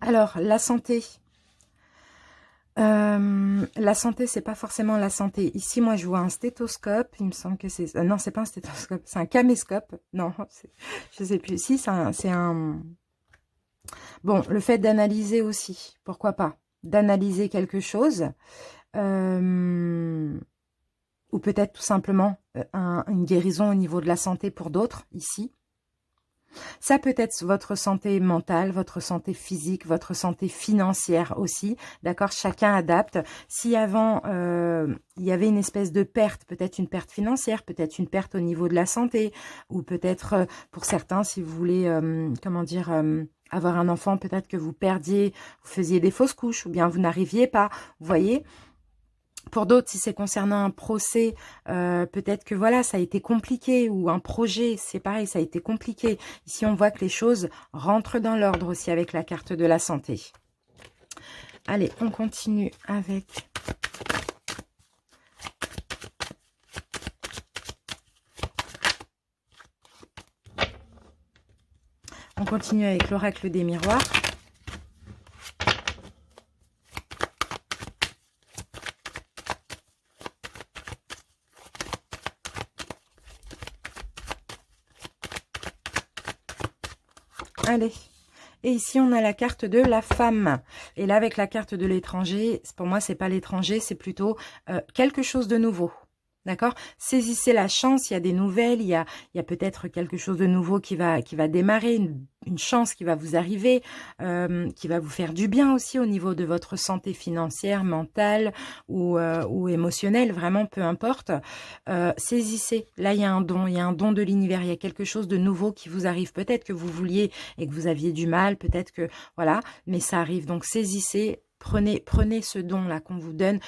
Alors, la santé. La santé, c'est pas forcément la santé. Ici, moi, je vois un stéthoscope. Il me semble que c'est... non, c'est pas un stéthoscope. C'est un caméscope. Non, je sais plus. Si, c'est un... Bon, le fait d'analyser aussi, pourquoi pas? D'analyser quelque chose, ou peut-être tout simplement une guérison au niveau de la santé pour d'autres, ici. Ça peut être votre santé mentale, votre santé physique, votre santé financière aussi, d'accord? Chacun adapte. Si avant, il y avait une espèce de perte, peut-être une perte financière, peut-être une perte au niveau de la santé, ou peut-être, pour certains, si vous voulez, comment dire, avoir un enfant, peut-être que vous perdiez, vous faisiez des fausses couches, ou bien vous n'arriviez pas, vous voyez? Pour d'autres, si c'est concernant un procès, peut-être que voilà, ça a été compliqué, ou un projet, c'est pareil, ça a été compliqué. Ici, on voit que les choses rentrent dans l'ordre aussi avec la carte de la santé. Allez, on continue avec... On continue avec l'oracle des miroirs. Allez, et ici on a la carte de la femme. Et là avec la carte de l'étranger, pour moi c'est pas l'étranger, c'est plutôt quelque chose de nouveau. D'accord? Saisissez la chance, il y a des nouvelles, il y a peut-être quelque chose de nouveau qui va démarrer, une chance qui va vous arriver, qui va vous faire du bien aussi au niveau de votre santé financière, mentale ou émotionnelle, vraiment peu importe. Saisissez, là il y a un don de l'univers, il y a quelque chose de nouveau qui vous arrive. Peut-être que vous vouliez et que vous aviez du mal, peut-être que, voilà, mais ça arrive. Donc saisissez, prenez ce don-là qu'on vous donne,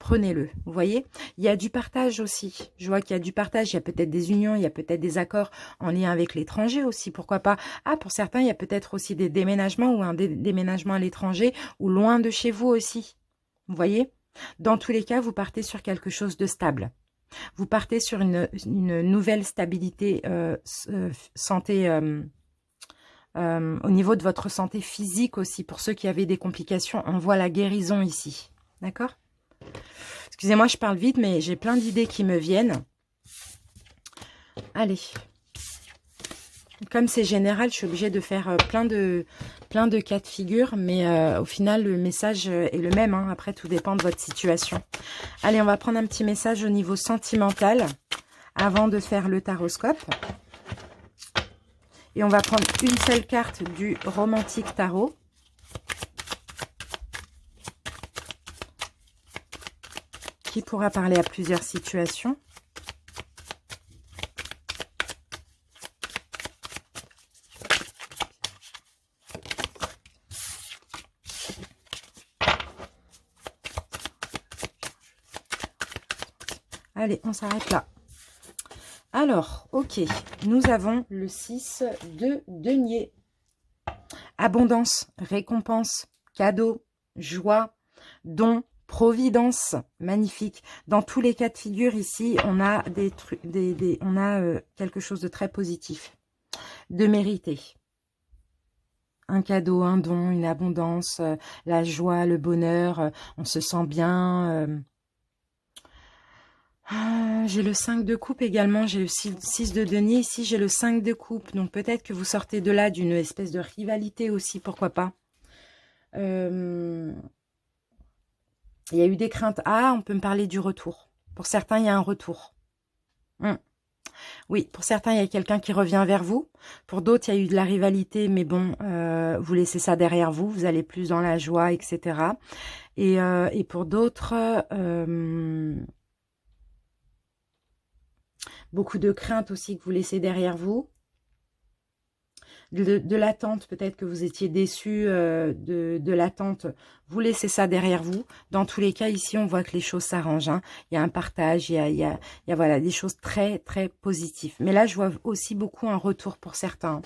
prenez-le, vous voyez? Il y a du partage aussi. Je vois qu'il y a du partage. Il y a peut-être des unions, il y a peut-être des accords en lien avec l'étranger aussi. Pourquoi pas? Ah, pour certains, il y a peut-être aussi des déménagements ou un déménagement à l'étranger ou loin de chez vous aussi. Vous voyez? Dans tous les cas, vous partez sur quelque chose de stable. Vous partez sur une nouvelle stabilité santé au niveau de votre santé physique aussi. Pour ceux qui avaient des complications, on voit la guérison ici. D'accord? Excusez-moi, je parle vite, mais j'ai plein d'idées qui me viennent. Allez. Comme c'est général, je suis obligée de faire plein de cas de figure, mais au final, le message est le même. Hein. Après, tout dépend de votre situation. Allez, on va prendre un petit message au niveau sentimental avant de faire le taroscope. Et on va prendre une seule carte du romantique tarot. Qui pourra parler à plusieurs situations. Allez, on s'arrête là. Alors, ok, nous avons le 6 de denier. Abondance, récompense, cadeau, joie, don, providence, magnifique. Dans tous les cas de figure ici, on a des trucs, on a quelque chose de très positif, de mérité. Un cadeau, un don, une abondance, la joie, le bonheur, on se sent bien. J'ai le 5 de coupe également, j'ai le 6 de denier, ici j'ai le 5 de coupe, donc peut-être que vous sortez de là d'une espèce de rivalité aussi, pourquoi pas. Il y a eu des craintes. Ah, on peut me parler du retour. Pour certains, il y a un retour. Oui, pour certains, il y a quelqu'un qui revient vers vous. Pour d'autres, il y a eu de la rivalité, mais bon, vous laissez ça derrière vous. Vous allez plus dans la joie, etc. Et pour d'autres, beaucoup de craintes aussi que vous laissez derrière vous. De l'attente, peut-être que vous étiez déçu de l'attente, vous laissez ça derrière vous. Dans tous les cas, ici, on voit que les choses s'arrangent. Hein. Il y a un partage, il y a voilà, des choses très, très positives. Mais là, je vois aussi beaucoup un retour pour certains.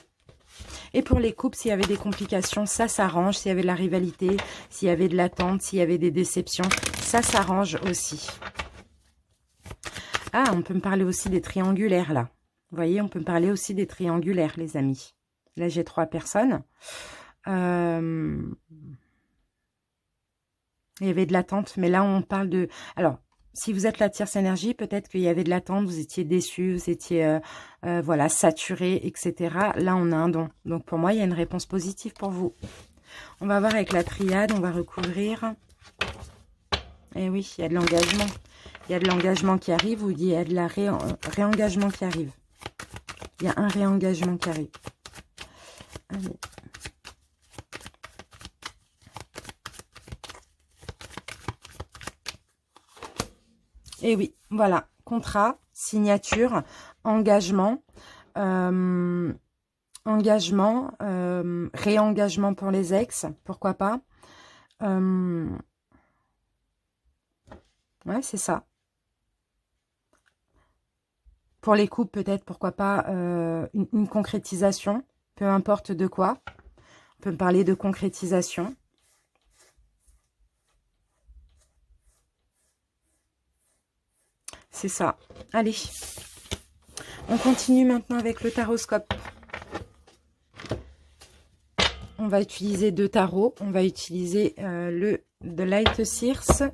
Et pour les couples, s'il y avait des complications, ça s'arrange. S'il y avait de la rivalité, s'il y avait de l'attente, s'il y avait des déceptions, ça s'arrange aussi. Ah, on peut me parler aussi des triangulaires, là. Vous voyez, on peut me parler aussi des triangulaires, les amis. Là, j'ai 3 personnes. Il y avait de l'attente, mais là, on parle de... Alors, Si vous êtes la tierce énergie, peut-être qu'il y avait de l'attente, vous étiez déçu, vous étiez voilà, saturé, etc. Là, on a un don. Donc, pour moi, il y a une réponse positive pour vous. On va voir avec la triade, on va recouvrir. Eh oui, il y a de l'engagement. Il y a de l'engagement qui arrive ou il y a de la réengagement qui arrive. Il y a un réengagement qui arrive. Allez. Et oui, voilà, contrat, signature, engagement, réengagement pour les ex, pourquoi pas. Ouais, c'est ça. Pour les couples, peut-être, pourquoi pas, une concrétisation, peu importe de quoi. On peut parler de concrétisation. C'est ça. Allez, on continue maintenant avec le taroscope. On va utiliser deux tarots. On va utiliser le The Light Seers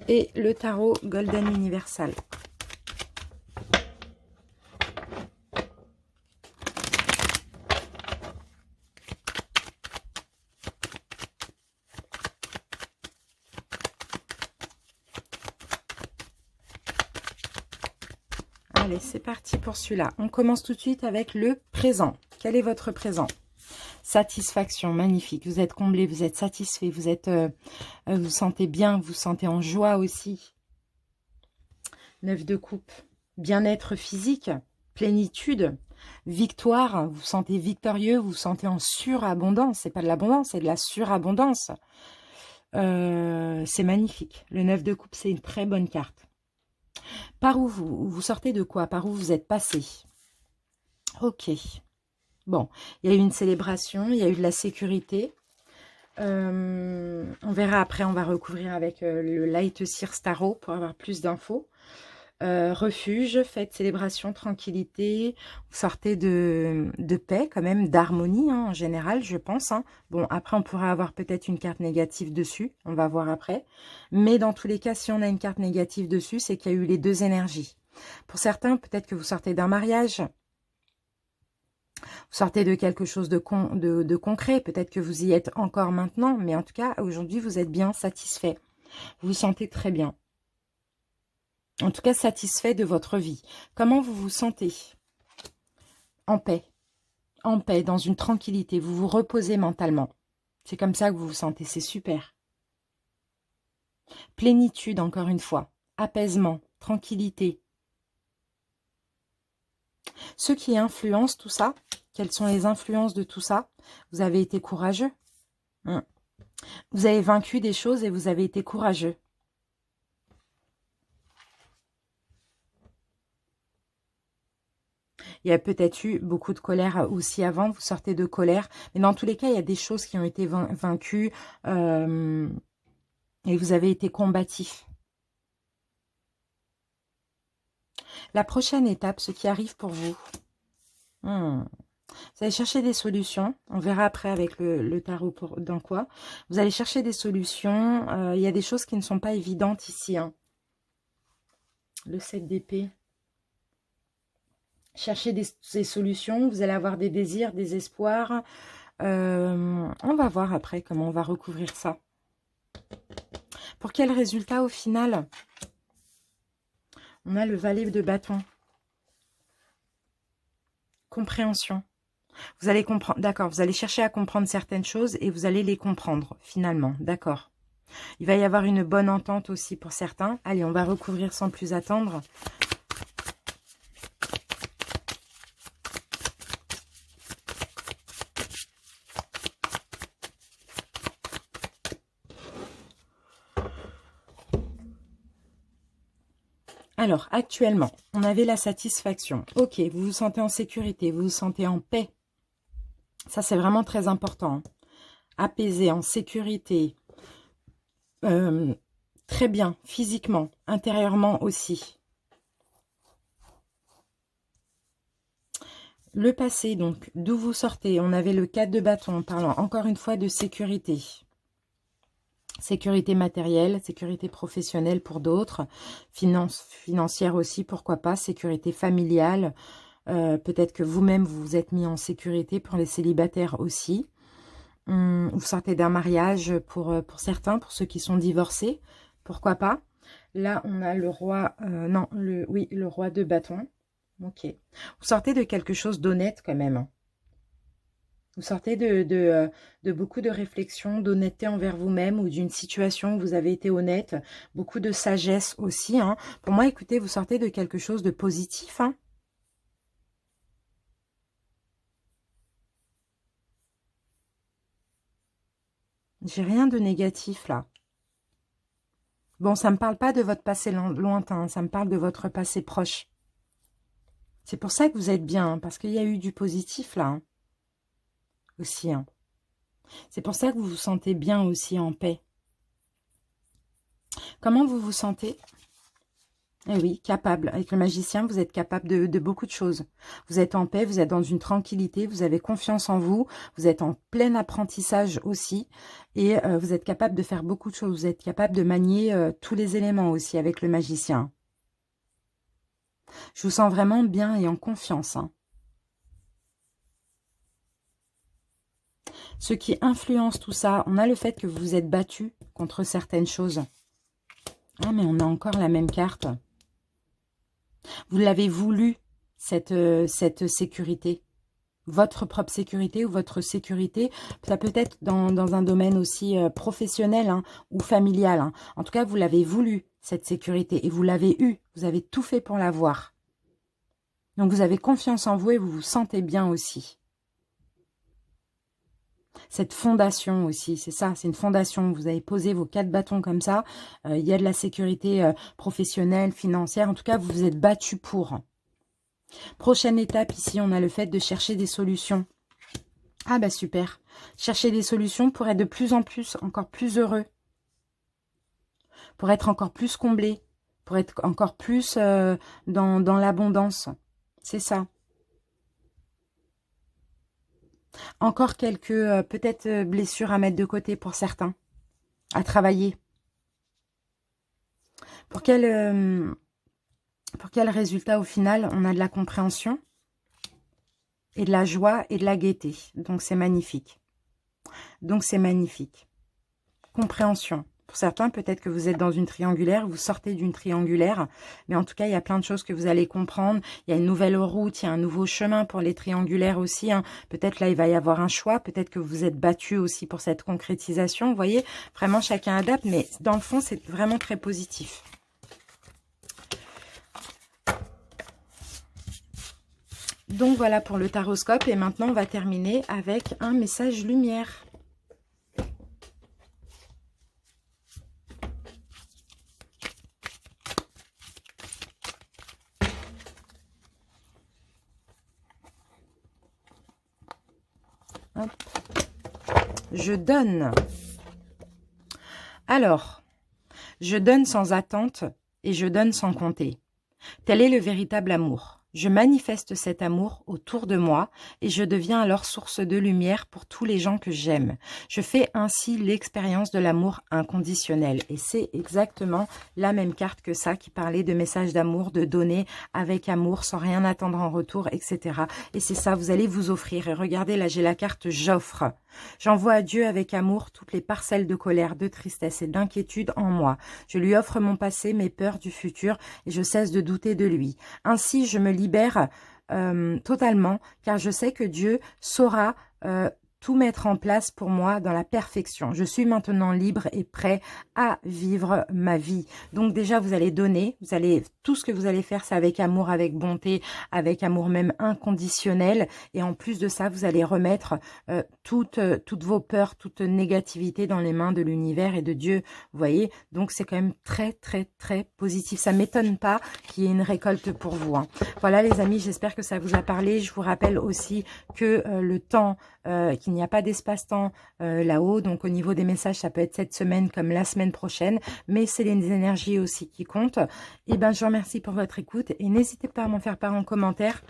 et le tarot Golden Universal. Allez, c'est parti pour celui-là. On commence tout de suite avec le présent. Quel est votre présent? Satisfaction, magnifique. Vous êtes comblé, vous êtes satisfait, vous êtes, vous sentez bien, vous sentez en joie aussi. 9 de coupe. Bien-être physique, plénitude, victoire. Vous vous sentez victorieux, vous vous sentez en surabondance. C'est pas de l'abondance, c'est de la surabondance. C'est magnifique. Le 9 de coupe, c'est une très bonne carte. Par où vous sortez de quoi? Par où vous êtes passé? Ok. Bon, il y a eu une célébration, il y a eu de la sécurité. On verra après, on va recouvrir avec le Light Seers Tarot pour avoir plus d'infos. Refuge, fête, célébration, tranquillité. Vous sortez de paix quand même, d'harmonie hein, en général, je pense. Hein. Bon, après, on pourra avoir peut-être une carte négative dessus. On va voir après. Mais dans tous les cas, si on a une carte négative dessus, c'est qu'il y a eu les deux énergies. Pour certains, peut-être que vous sortez d'un mariage. Vous sortez de quelque chose de concret. Peut-être que vous y êtes encore maintenant. Mais en tout cas, aujourd'hui, vous êtes bien satisfait. Vous vous sentez très bien. En tout cas, satisfait de votre vie. Comment vous vous sentez? En paix, dans une tranquillité. Vous vous reposez mentalement. C'est comme ça que vous vous sentez, c'est super. Plénitude, encore une fois. Apaisement, tranquillité. Ceux qui influencent tout ça, quelles sont les influences de tout ça? Vous avez été courageux. Vous avez vaincu des choses et vous avez été courageux. Il y a peut-être eu beaucoup de colère aussi avant, vous sortez de colère. Mais dans tous les cas, il y a des choses qui ont été vaincues et vous avez été combatif. La prochaine étape, ce qui arrive pour vous. Vous allez chercher des solutions. On verra après avec le tarot dans quoi. Vous allez chercher des solutions. Il y a des choses qui ne sont pas évidentes ici. Hein. Le 7 d'épée. Cherchez des solutions, vous allez avoir des désirs, des espoirs. On va voir après comment on va recouvrir ça. Pour quel résultat au final? On a le valet de bâton. Compréhension. Vous allez comprendre, d'accord, vous allez chercher à comprendre certaines choses et vous allez les comprendre finalement, d'accord. Il va y avoir une bonne entente aussi pour certains. Allez, on va recouvrir sans plus attendre. Alors, actuellement, on avait la satisfaction. Ok, vous vous sentez en sécurité, vous vous sentez en paix. Ça, c'est vraiment très important. Hein. Apaisé, en sécurité. Très bien, physiquement, intérieurement aussi. Le passé, donc, d'où vous sortez. On avait le 4 de bâton, parlant encore une fois de sécurité. Sécurité matérielle, sécurité professionnelle pour d'autres, financière aussi, pourquoi pas, sécurité familiale. Peut-être que vous-même, vous vous êtes mis en sécurité pour les célibataires aussi. Vous sortez d'un mariage pour certains, pour ceux qui sont divorcés, pourquoi pas. Là, on a le roi, non, oui, le roi de bâton. Ok. Vous sortez de quelque chose d'honnête quand même. Vous sortez de beaucoup de réflexion, d'honnêteté envers vous-même ou d'une situation où vous avez été honnête. Beaucoup de sagesse aussi. Hein. Pour moi, écoutez, vous sortez de quelque chose de positif. Hein. J'ai rien de négatif là. Bon, ça ne me parle pas de votre passé lointain, ça me parle de votre passé proche. C'est pour ça que vous êtes bien, hein, parce qu'il y a eu du positif là. Hein, aussi. Hein. C'est pour ça que vous vous sentez bien aussi en paix. Comment vous vous sentez? Eh oui, capable. Avec le magicien, vous êtes capable de beaucoup de choses. Vous êtes en paix, vous êtes dans une tranquillité, vous avez confiance en vous, vous êtes en plein apprentissage aussi, et vous êtes capable de faire beaucoup de choses. Vous êtes capable de manier tous les éléments aussi avec le magicien. Je vous sens vraiment bien et en confiance. Hein. Ce qui influence tout ça, on a le fait que vous vous êtes battu contre certaines choses. Ah, mais on a encore la même carte. Vous l'avez voulu, cette sécurité. Votre propre sécurité ou votre sécurité, ça peut être dans un domaine aussi professionnel hein, ou familial. Hein. En tout cas, vous l'avez voulu, cette sécurité, et vous l'avez eue. Vous avez tout fait pour l'avoir. Donc, vous avez confiance en vous et vous vous sentez bien aussi. Cette fondation aussi, c'est ça, c'est une fondation. Vous avez posé vos 4 bâtons comme ça. Il y a de la sécurité professionnelle, financière. En tout cas, vous vous êtes battu pour. Prochaine étape, ici, on a le fait de chercher des solutions. Ah bah super. Chercher des solutions pour être de plus en plus, encore plus heureux. Pour être encore plus comblé. Pour être encore plus dans l'abondance. C'est ça. Encore quelques, peut-être, blessures à mettre de côté pour certains. À travailler. Pour quel résultat, au final, on a de la compréhension et de la joie et de la gaieté. Donc, c'est magnifique. Donc, c'est magnifique. Compréhension. Pour certains, peut-être que vous êtes dans une triangulaire, vous sortez d'une triangulaire, mais en tout cas, il y a plein de choses que vous allez comprendre. Il y a une nouvelle route, il y a un nouveau chemin pour les triangulaires aussi. Hein. Peut-être là, il va y avoir un choix, peut-être que vous êtes battu aussi pour cette concrétisation. Vous voyez, vraiment, chacun adapte, mais dans le fond, c'est vraiment très positif. Donc, voilà pour le taroscope, et maintenant, on va terminer avec un message lumière. Hop. Je donne. Alors, je donne sans attente et je donne sans compter. Tel est le véritable amour. Je manifeste cet amour autour de moi et je deviens alors source de lumière pour tous les gens que j'aime. Je fais ainsi l'expérience de l'amour inconditionnel. Et c'est exactement la même carte que ça qui parlait de message d'amour, de donner avec amour sans rien attendre en retour, etc. Et c'est ça, vous allez vous offrir. Et regardez, là j'ai la carte « J'offre ». J'envoie à Dieu avec amour toutes les parcelles de colère, de tristesse et d'inquiétude en moi. Je lui offre mon passé, mes peurs du futur et je cesse de douter de lui. Ainsi, je me libère totalement car je sais que Dieu saura tout mettre en place pour moi dans la perfection. Je suis maintenant libre et prêt à vivre ma vie. Donc déjà, vous allez donner, tout ce que vous allez faire, c'est avec amour, avec bonté, avec amour même inconditionnel. Et en plus de ça, vous allez remettre toutes vos peurs, toute négativité dans les mains de l'univers et de Dieu. Vous voyez, donc c'est quand même très, très, très positif. Ça ne m'étonne pas qu'il y ait une récolte pour vous. Hein. Voilà les amis, j'espère que ça vous a parlé. Je vous rappelle aussi que le temps, qu'il n'y a pas d'espace-temps là-haut. Donc, au niveau des messages, ça peut être cette semaine comme la semaine prochaine. Mais c'est les énergies aussi qui comptent. Et ben, je vous remercie pour votre écoute. Et n'hésitez pas à m'en faire part en commentaire.